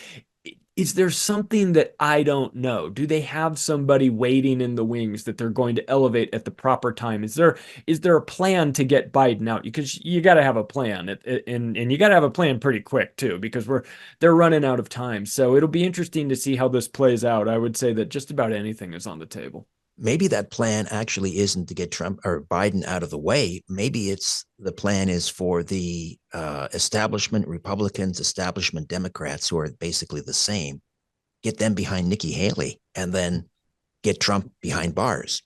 is there something that I don't know? Do they have somebody waiting in the wings that they're going to elevate at the proper time? Is there a plan to get Biden out? Because you got to have a plan, and you got to have a plan pretty quick too, because they're running out of time. So it'll be interesting to see how this plays out. I would say that just about anything is on the table. Maybe that plan actually isn't to get Trump or Biden out of the way. Maybe the plan is for the establishment Republicans, establishment Democrats, who are basically the same, get them behind Nikki Haley and then get Trump behind bars.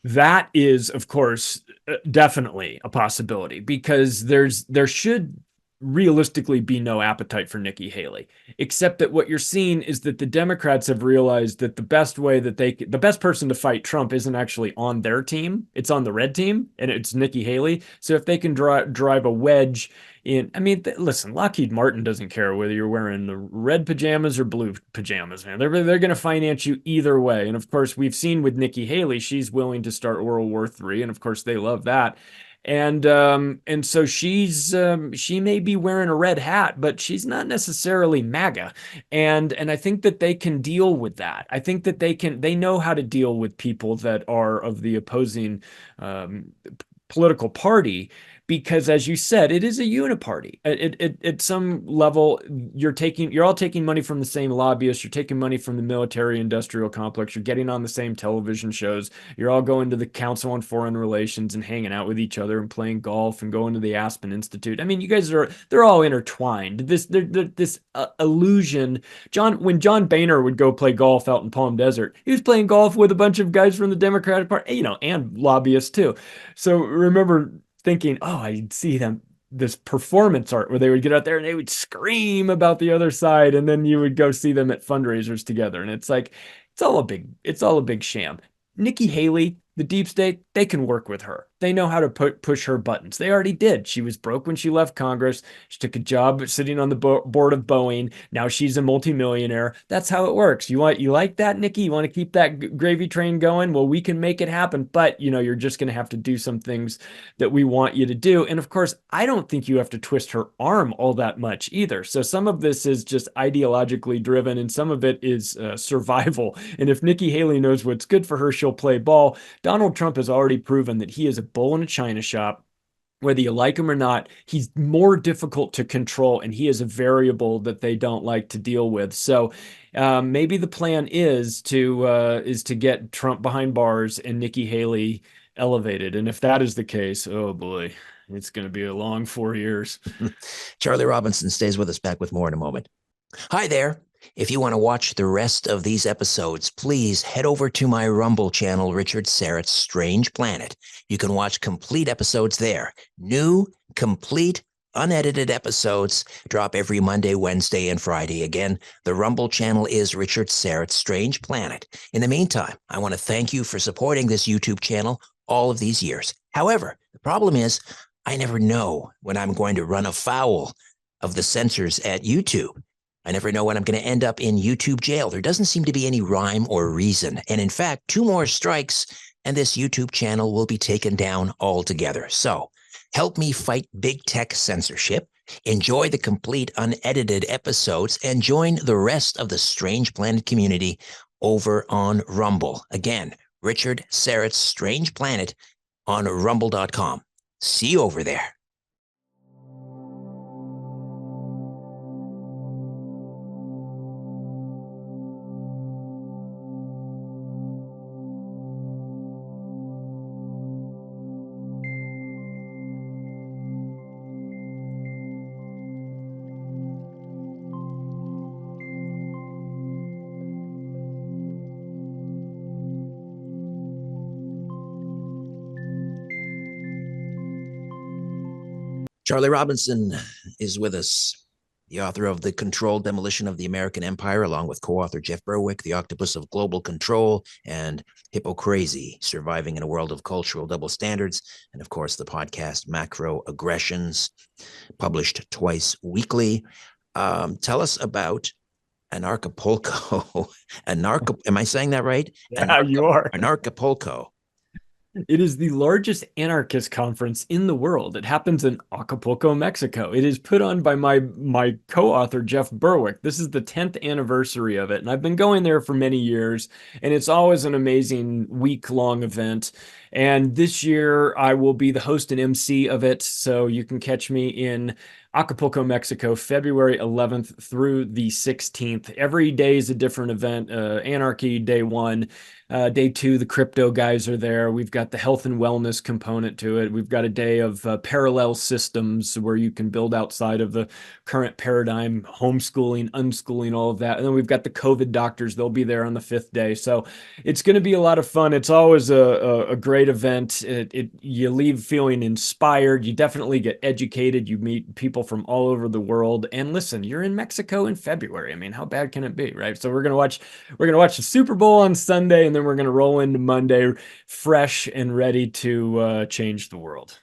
That is, of course, definitely a possibility, because there should realistically be no appetite for Nikki Haley, except that what you're seeing is that the Democrats have realized that the best person to fight Trump isn't actually on their team. It's on the red team, and it's Nikki Haley. So if they can drive a wedge in, I mean, listen, Lockheed Martin doesn't care whether you're wearing the red pajamas or blue pajamas, man. They're going to finance you either way. And of course, we've seen with Nikki Haley, she's willing to start World War III, and of course, they love that. And so she may be wearing a red hat, but she's not necessarily MAGA. And I think that they can deal with that. I think that they know how to deal with people that are of the opposing political party, because, as you said, it is a uniparty. At some level, you're all taking money from the same lobbyists. You're taking money from the military-industrial complex. You're getting on the same television shows. You're all going to the Council on Foreign Relations and hanging out with each other and playing golf and going to the Aspen Institute. I mean, you guys they're all intertwined. This illusion. When John Boehner would go play golf out in Palm Desert, he was playing golf with a bunch of guys from the Democratic Party, and lobbyists too. So remember thinking, oh, I see this performance art where they would get out there and they would scream about the other side, and then you would go see them at fundraisers together, and it's like it's all a big sham. Nikki Haley, the deep state, they can work with her. They know how to push her buttons. They already did. She was broke when she left Congress. She took a job sitting on the board of Boeing. Now she's a multimillionaire. That's how it works. You like that, Nikki? You want to keep that gravy train going? Well, we can make it happen, but you're just going to have to do some things that we want you to do. And of course, I don't think you have to twist her arm all that much either. So some of this is just ideologically driven, and some of it is survival. And if Nikki Haley knows what's good for her, she'll play ball. Donald Trump has already proven that he is a bull in a china shop. Whether you like him or not, he's more difficult to control, and he is a variable that they don't like to deal with. So maybe the plan is to get Trump behind bars and Nikki Haley elevated. And if that is the case, oh boy, it's going to be a long 4 years. Charlie Robinson stays with us. Back with more in a moment. Hi there. If you want to watch the rest of these episodes, please head over to my Rumble channel, Richard Syrett's Strange Planet. You can watch complete episodes there. New, complete, unedited episodes drop every Monday, Wednesday, and Friday. Again, the Rumble channel is Richard Syrett's Strange Planet. In the meantime, I want to thank you for supporting this YouTube channel all of these years. However, the problem is I never know when I'm going to run afoul of the censors at YouTube. I never know when I'm going to end up in YouTube jail. There doesn't seem to be any rhyme or reason. And in fact, 2 more strikes and this YouTube channel will be taken down altogether. So help me fight big tech censorship, enjoy the complete unedited episodes, and join the rest of the Strange Planet community over on Rumble. Again, Richard Syrett's Strange Planet on rumble.com. See you over there. Charlie Robinson is with us, the author of The Controlled Demolition of the American Empire, along with co-author Jeff Berwick, The Octopus of Global Control, and Hippocrazy, Surviving in a World of Cultural Double Standards, and of course the podcast Macro Aggressions, published twice weekly. Tell us about Anarchapulco. Am I saying that right? Yeah, you are. Anarchapulco. It is the largest anarchist conference in the world. It happens in Acapulco, Mexico. It is put on by my co-author, Jeff Berwick. This is the 10th anniversary of it, and I've been going there for many years, and it's always an amazing week-long event. And this year, I will be the host and MC of it, so you can catch me in Acapulco, Mexico, February 11th through the 16th. Every day is a different event. Anarchy, day 1. Day 2, the crypto guys are there. We've got the health and wellness component to it. We've got a day of parallel systems where you can build outside of the current paradigm, homeschooling, unschooling, all of that. And then we've got the COVID doctors. They'll be there on the 5th day. So it's going to be a lot of fun. It's always a great event. You leave feeling inspired. You definitely get educated. You meet people from all over the world. And listen, you're in Mexico in February. I mean, how bad can it be, right? So we're going to watch the Super Bowl on Sunday, and then we're going to roll into Monday fresh and ready to change the world.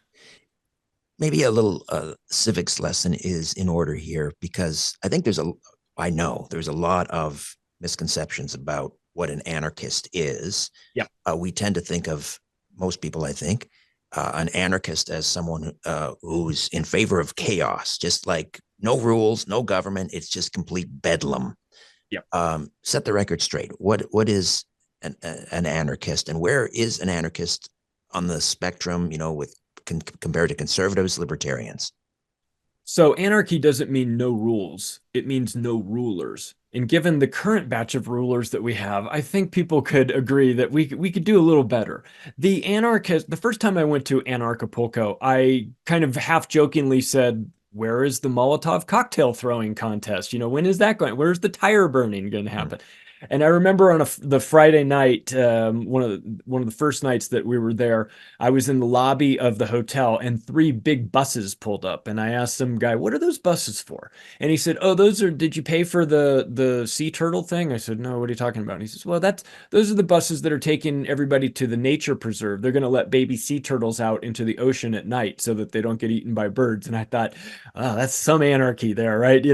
Maybe a little civics lesson is in order here, because I know there's a lot of misconceptions about what an anarchist is. Yeah. We tend to think of, most people, I think, an anarchist as someone who's in favor of chaos, just like no rules, no government. It's just complete bedlam. Yeah. Set the record straight. What is an anarchist, and where is an anarchist on the spectrum, compared to conservatives, libertarians? So anarchy doesn't mean no rules. It means no rulers. And given the current batch of rulers that we have, I think people could agree that we could do a little better. The first time I went to Anarchapulco, I kind of half jokingly said, where is the Molotov cocktail throwing contest? When is that going? Where's the tire burning going to happen? And I remember on the Friday night, one of the first nights that we were there, I was in the lobby of the hotel, and 3 big buses pulled up. And I asked some guy, "What are those buses for?" And he said, "Oh, did you pay for the sea turtle thing?" I said, "No, what are you talking about?" And he says, "Well, those are the buses that are taking everybody to the nature preserve. They're going to let baby sea turtles out into the ocean at night so that they don't get eaten by birds." And I thought, oh, that's some anarchy there, right?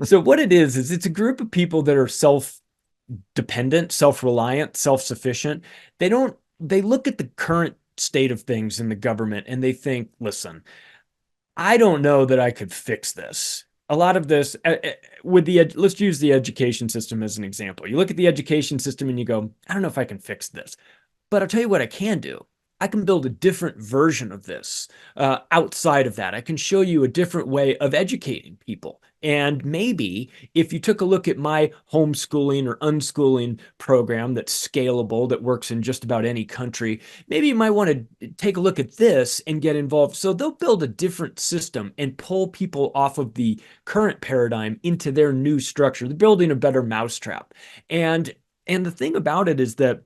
So what it is it's a group of people that are self-dependent, self-reliant, self-sufficient. They look at the current state of things in the government and they think, listen, I don't know that I could fix this. A lot of this let's use the education system as an example. You look at the education system and you go, I don't know if I can fix this, but I'll tell you what I can do. I can build a different version of this outside of that. I can show you a different way of educating people. And maybe if you took a look at my homeschooling or unschooling program that's scalable, that works in just about any country, maybe you might want to take a look at this and get involved. So they'll build a different system and pull people off of the current paradigm into their new structure. They're building a better mousetrap. And the thing about it is that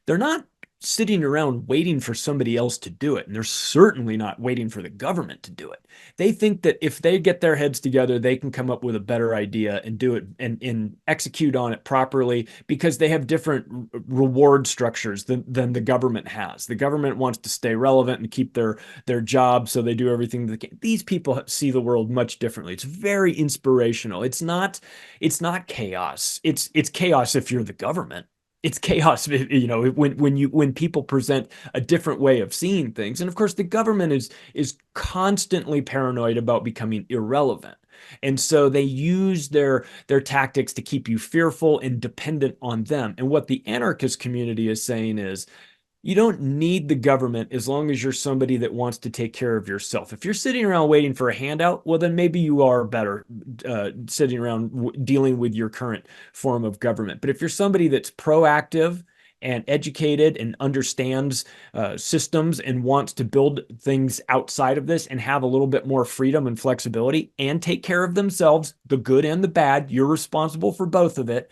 they're not sitting around waiting for somebody else to do it. And they're certainly not waiting for the government to do it. They think that if they get their heads together, they can come up with a better idea and do it and execute on it properly, because they have different reward structures than the government has. The government wants to stay relevant and keep their job, so they do everything they can. These people see the world much differently. It's very inspirational. It's not chaos. It's chaos if you're the government. It's chaos, when people present a different way of seeing things. And of course, the government is constantly paranoid about becoming irrelevant. And so they use their tactics to keep you fearful and dependent on them. And what the anarchist community is saying is, you don't need the government as long as you're somebody that wants to take care of yourself. If you're sitting around waiting for a handout, well, then maybe you are better sitting around dealing with your current form of government. But if you're somebody that's proactive and educated and understands systems and wants to build things outside of this and have a little bit more freedom and flexibility and take care of themselves, the good and the bad, you're responsible for both of it,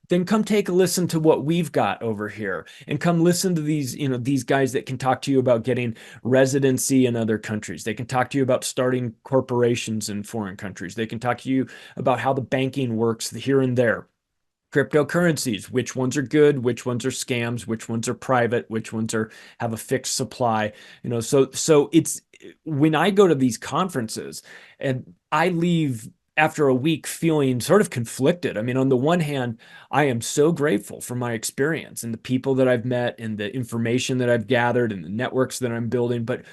then come take a listen to what we've got over here, and come listen to these guys that can talk to you about getting residency in other countries. They can talk to you about starting corporations in foreign countries. They can talk to you about how the banking works here and there. Cryptocurrencies, which ones are good, which ones are scams, which ones are private, which ones have a fixed supply. So it's, when I go to these conferences and I leave after a week feeling sort of conflicted. I mean, on the one hand, I am so grateful for my experience and the people that I've met and the information that I've gathered and the networks that I'm building. But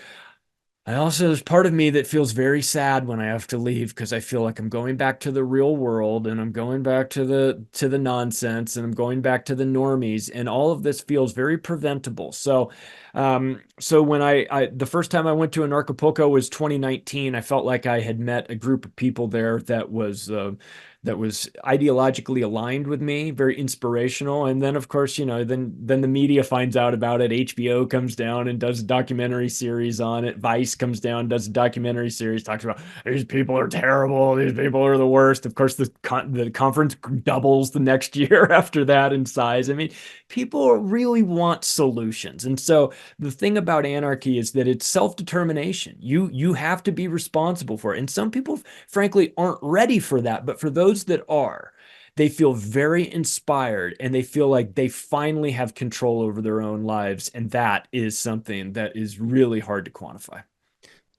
I also, there's part of me that feels very sad when I have to leave, because I feel like I'm going back to the real world, and I'm going back to the nonsense, and I'm going back to the normies, and all of this feels very preventable. So when the first time I went to Anarchapulco was 2019. I felt like I had met a group of people there that was ideologically aligned with me, very inspirational. And then, of course, then the media finds out about it. HBO comes down and does a documentary series on it. Vice comes down, does a documentary series, talks about these people are terrible, these people are the worst. Of course, the conference doubles the next year after that in size. I mean, people really want solutions. And so the thing about anarchy is that it's self-determination. You have to be responsible for it. And some people, frankly, aren't ready for that. But for those that are, they feel very inspired, and they feel like they finally have control over their own lives. And that is something that is really hard to quantify.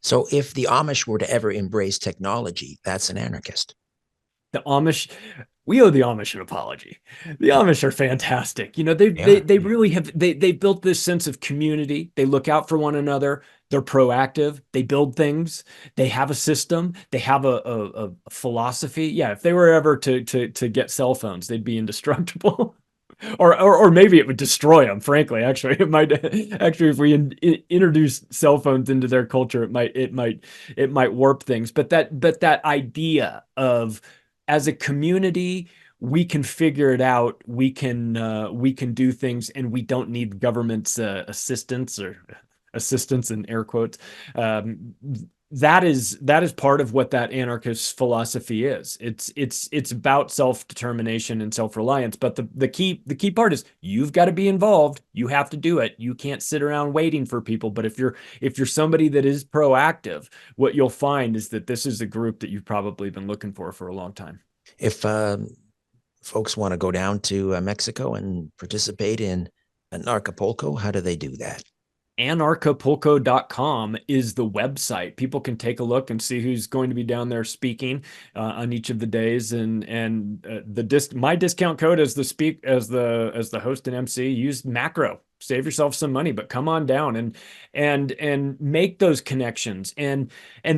So if the Amish were to ever embrace technology, that's an anarchist. The Amish, we owe the Amish an apology. The Amish are fantastic. They really have, they built this sense of community. They look out for one another. They're proactive. They build things. They have a system. They have a philosophy. Yeah, if they were ever to get cell phones, they'd be indestructible. Or maybe it would destroy them. Frankly, actually, it might. Actually, if we introduce cell phones into their culture, it might warp things. But that idea of, as a community, we can figure it out. We can do things, and we don't need government's assistance, or assistance in air quotes. That is part of what that anarchist philosophy is. It's about self-determination and self-reliance. But the key part is, you've got to be involved. You have to do it. You can't sit around waiting for people. But if you're somebody that is proactive, what you'll find is that this is a group that you've probably been looking for a long time. If folks want to go down to Mexico and participate in Anarchapulco, how do they do that? Anarchapulco.com is the website. People can take a look and see who's going to be down there speaking on each of the days. And my discount code as the host and MC, use Macro. Save yourself some money, but come on down and make those connections. And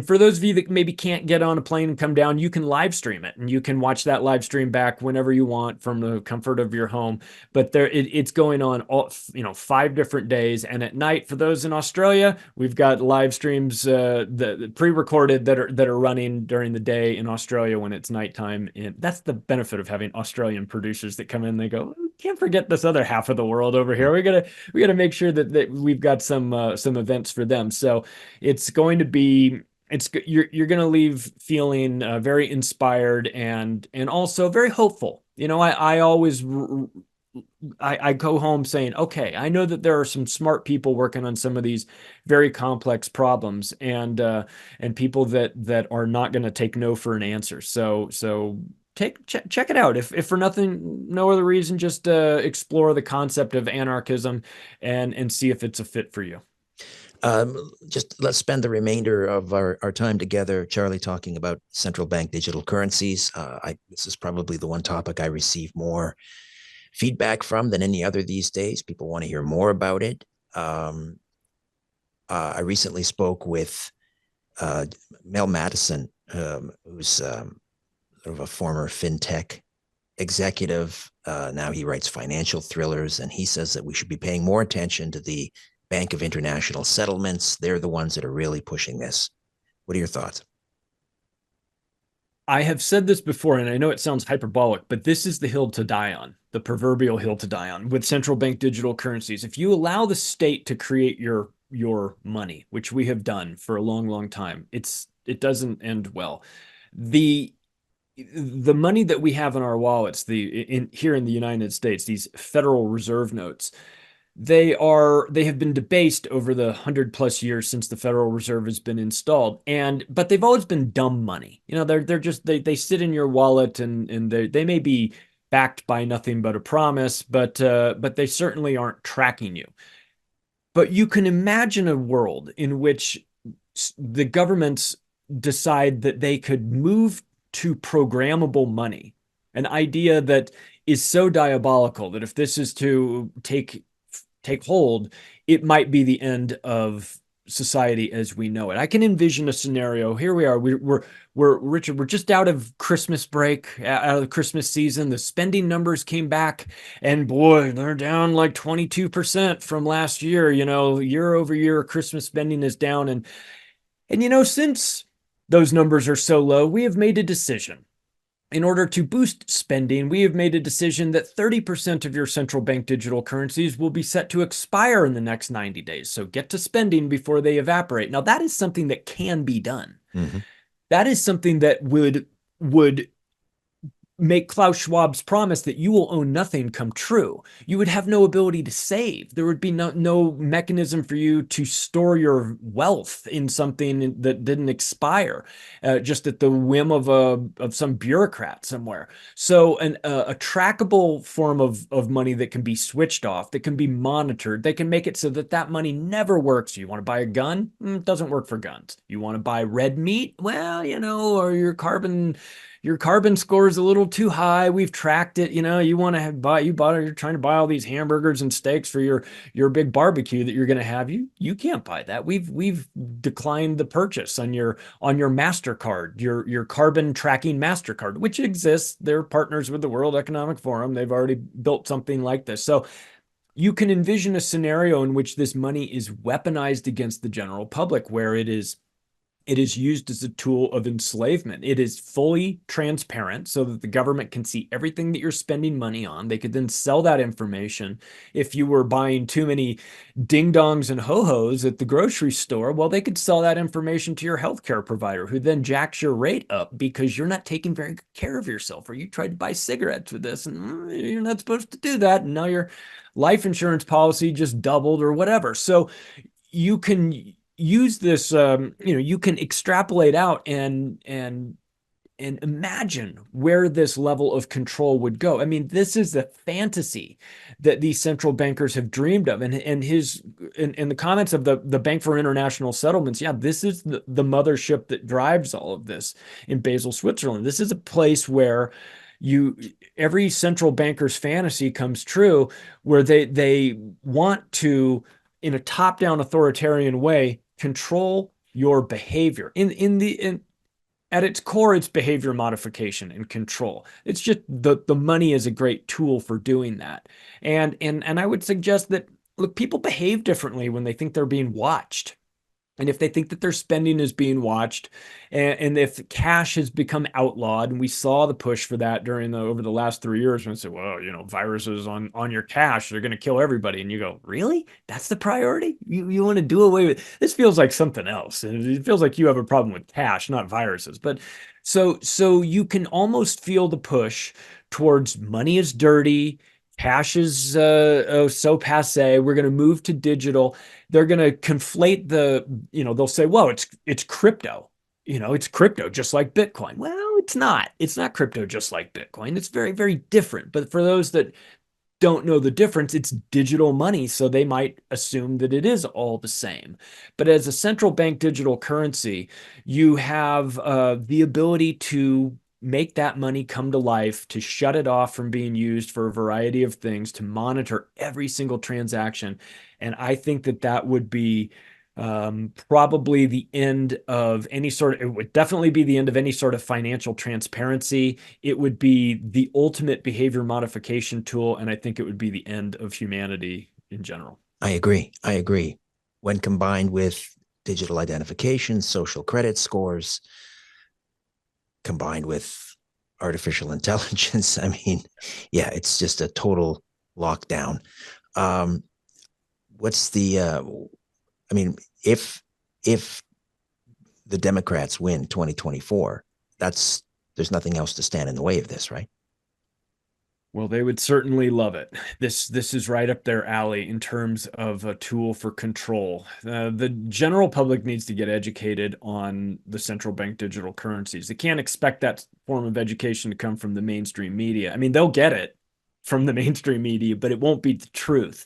for those of you that maybe can't get on a plane and come down, you can live stream it, and you can watch that live stream back whenever you want from the comfort of your home. But it's going on all 5 different days, and at night, for those in Australia, we've got live streams the pre-recorded that are running during the day in Australia when it's nighttime. And that's the benefit of having Australian producers that come in. They go, can't forget this other half of the world over here. We gotta make sure that we've got some events for them. So it's going to be, you're going to leave feeling very inspired and also very hopeful. I always I go home saying, okay, I know that there are some smart people working on some of these very complex problems, and people that are not going to take no for an answer. So check it out. If for no other reason, just explore the concept of anarchism and see if it's a fit for you. Just let's spend the remainder of our time together, Charlie, talking about central bank digital currencies. This is probably the one topic I receive more feedback from than any other these days. People want to hear more about it. I recently spoke with Mel Madison, who's sort of a former fintech executive. Now he writes financial thrillers, and he says that we should be paying more attention to the Bank of International Settlements. They're the ones that are really pushing this. What are your thoughts? I have said this before, and I know it sounds hyperbolic, but this is the hill to die on, the proverbial hill to die on with central bank digital currencies. If you allow the state to create your money, which we have done for a long, long time, it doesn't end well. The money that we have in our wallets, here in the United States, these Federal Reserve notes, they have been debased over the 100+ years since the Federal Reserve has been installed, but they've always been dumb money. They sit in your wallet, and they may be backed by nothing but a promise, but they certainly aren't tracking you. But you can imagine a world in which the governments decide that they could move to programmable money, an idea that is so diabolical that if this is to take hold, it might be the end of society as we know it. I can envision a scenario. Here we are. We're Richard. We're just out of Christmas break, out of the Christmas season. The spending numbers came back, and boy, they're down like 22% from last year. Year over year, Christmas spending is down, and since those numbers are so low, we have made a decision. In order to boost spending, we have made a decision that 30% of your central bank digital currencies will be set to expire in the next 90 days. So get to spending before they evaporate. Now, that is something that can be done. Mm-hmm. That is something that would make Klaus Schwab's promise that you will own nothing come true. You would have no ability to save. There would be no mechanism for you to store your wealth in something that didn't expire, just at the whim of some bureaucrat somewhere. So a trackable form of money that can be switched off, that can be monitored, they can make it so that money never works. You want to buy a gun? It doesn't work for guns. You want to buy red meat? Well, or your carbon score is a little too high. We've tracked it. You're trying to buy all these hamburgers and steaks for your big barbecue that you're going to have. You can't buy that. We've declined the purchase on your MasterCard, your carbon tracking MasterCard, which exists. They're partners with the World Economic Forum. They've already built something like this. So you can envision a scenario in which this money is weaponized against the general public, where it is used as a tool of enslavement. It is fully transparent so that the government can see everything that you're spending money on. They could then sell that information. If you were buying too many ding-dongs and ho-hos at the grocery store, well, they could sell that information to your healthcare provider, who then jacks your rate up because you're not taking very good care of yourself, or you tried to buy cigarettes with this and you're not supposed to do that. And now your life insurance policy just doubled or whatever. So you can use this, you can extrapolate out and imagine where this level of control would go. I mean, this is the fantasy that these central bankers have dreamed of. And in the comments of the Bank for International Settlements, this is the mothership that drives all of this in Basel, Switzerland. This is a place where every central banker's fantasy comes true, where they want to, in a top-down authoritarian way, control your behavior. At its core, it's behavior modification and control. It's just the money is a great tool for doing that. And I would suggest that, look, people behave differently when they think they're being watched. And if they think that their spending is being watched, and if cash has become outlawed, and we saw the push for that over the last 3 years, when they said, well, viruses on your cash, they're going to kill everybody. And you go, really? That's the priority? You want to do away with this? Feels like something else. And it feels like you have a problem with cash, not viruses. But so you can almost feel the push towards money is dirty. Cash is so passe. We're going to move to digital. They're going to conflate they'll say, well, it's crypto. It's crypto just like Bitcoin. Well, it's not. It's not crypto just like Bitcoin. It's very, very different. But for those that don't know the difference, it's digital money. So they might assume that it is all the same. But as a central bank digital currency, you have the ability to make that money come to life, to shut it off from being used for a variety of things, to monitor every single transaction. And I think that would be probably the end of it would definitely be the end of any sort of financial transparency. It would be the ultimate behavior modification tool. And I think it would be the end of humanity in general. I agree. When combined with digital identification, social credit scores, combined with artificial intelligence. I mean, it's just a total lockdown. If the Democrats win 2024, there's nothing else to stand in the way of this, right? Well, they would certainly love it. This is right up their alley in terms of a tool for control. The general public needs to get educated on the central bank digital currencies. They can't expect that form of education to come from the mainstream media. I mean, they'll get it from the mainstream media, but it won't be the truth.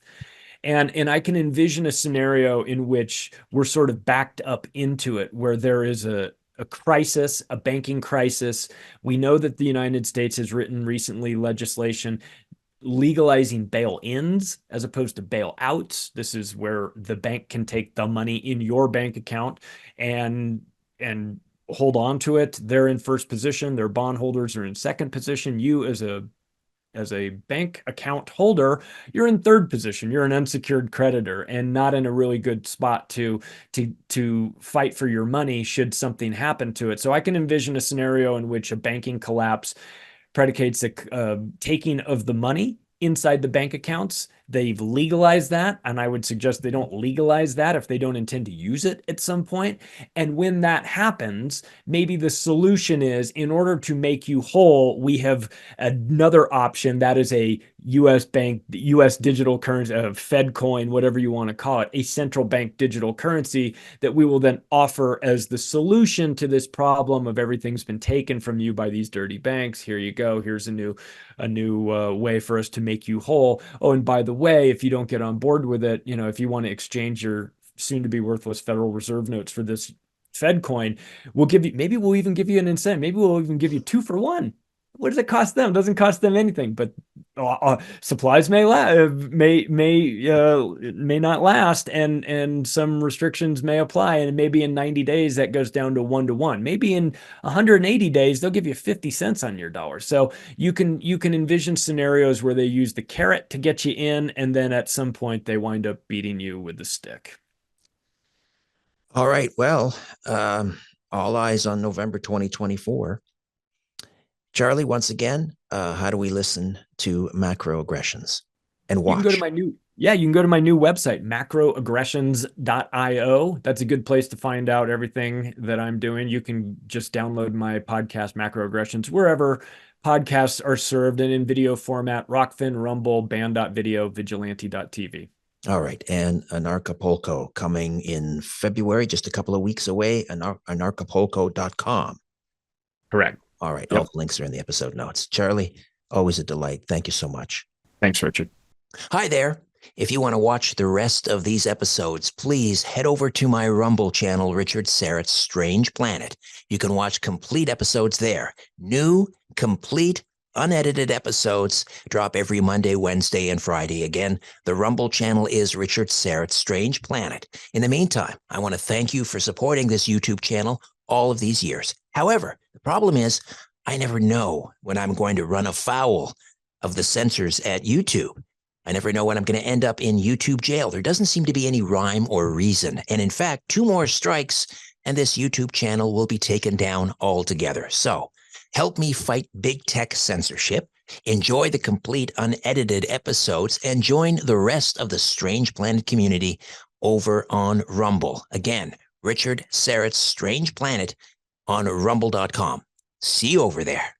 And I can envision a scenario in which we're sort of backed up into it, where there is a a crisis, a banking crisis. We know that the United States has written recently legislation legalizing bail-ins as opposed to bail-outs. This is where the bank can take the money in your bank account and hold on to it. They're in first position. Their bondholders are in second position. You as a bank account holder, you're in third position. You're an unsecured creditor and not in a really good spot to fight for your money should something happen to it. So I can envision a scenario in which a banking collapse predicates a taking of the money inside the bank accounts. They've legalized that, and I would suggest they don't legalize that if they don't intend to use it at some point. And when that happens, maybe the solution is, in order to make you whole, we have another option that is a U.S. bank, U.S. digital currency, Fed coin, whatever you want to call it, a central bank digital currency that we will then offer as the solution to this problem of everything's been taken from you by these dirty banks. Here you go. Here's a new way for us to make you whole. Oh, and by the way, if you don't get on board with it, if you want to exchange your soon to be worthless Federal Reserve notes for this Fed coin, maybe we'll even give you an incentive. Maybe we'll even give you 2 for 1. What does it cost them? It doesn't cost them anything, but supplies may not last, and some restrictions may apply, and maybe in 90 days that goes down to 1-to-1. Maybe in 180 days they'll give you 50 cents on your dollar. So you can envision scenarios where they use the carrot to get you in, and then at some point they wind up beating you with the stick. All right. Well, all eyes on November 2024. Charlie, once again, how do we listen to macroaggressions and watch? You can go to my new website, macroaggressions.io. That's a good place to find out everything that I'm doing. You can just download my podcast, Macroaggressions, wherever podcasts are served, and in video format, Rockfin, Rumble, Band.video, Vigilante.tv. All right. And Anarchapulco coming in February, just a couple of weeks away, anarchapulco.com. Correct. All right. All the links are in the episode notes. Charlie, always a delight. Thank you so much. Thanks, Richard. Hi there. If you want to watch the rest of these episodes, please head over to my Rumble channel, Richard Syrett's Strange Planet. You can watch complete episodes there. New, complete, unedited episodes drop every Monday, Wednesday, and Friday. Again, the Rumble channel is Richard Syrett's Strange Planet. In the meantime, I want to thank you for supporting this YouTube channel all of these years. However, the problem is I never know when I'm going to run afoul of the censors at YouTube. I never know when I'm going to end up in YouTube jail. There doesn't seem to be any rhyme or reason. And in fact, 2 more strikes and this YouTube channel will be taken down altogether. So help me fight big tech censorship, enjoy the complete unedited episodes, and join the rest of the Strange Planet community over on Rumble. Again, Richard Syrett's Strange Planet on rumble.com. See you over there.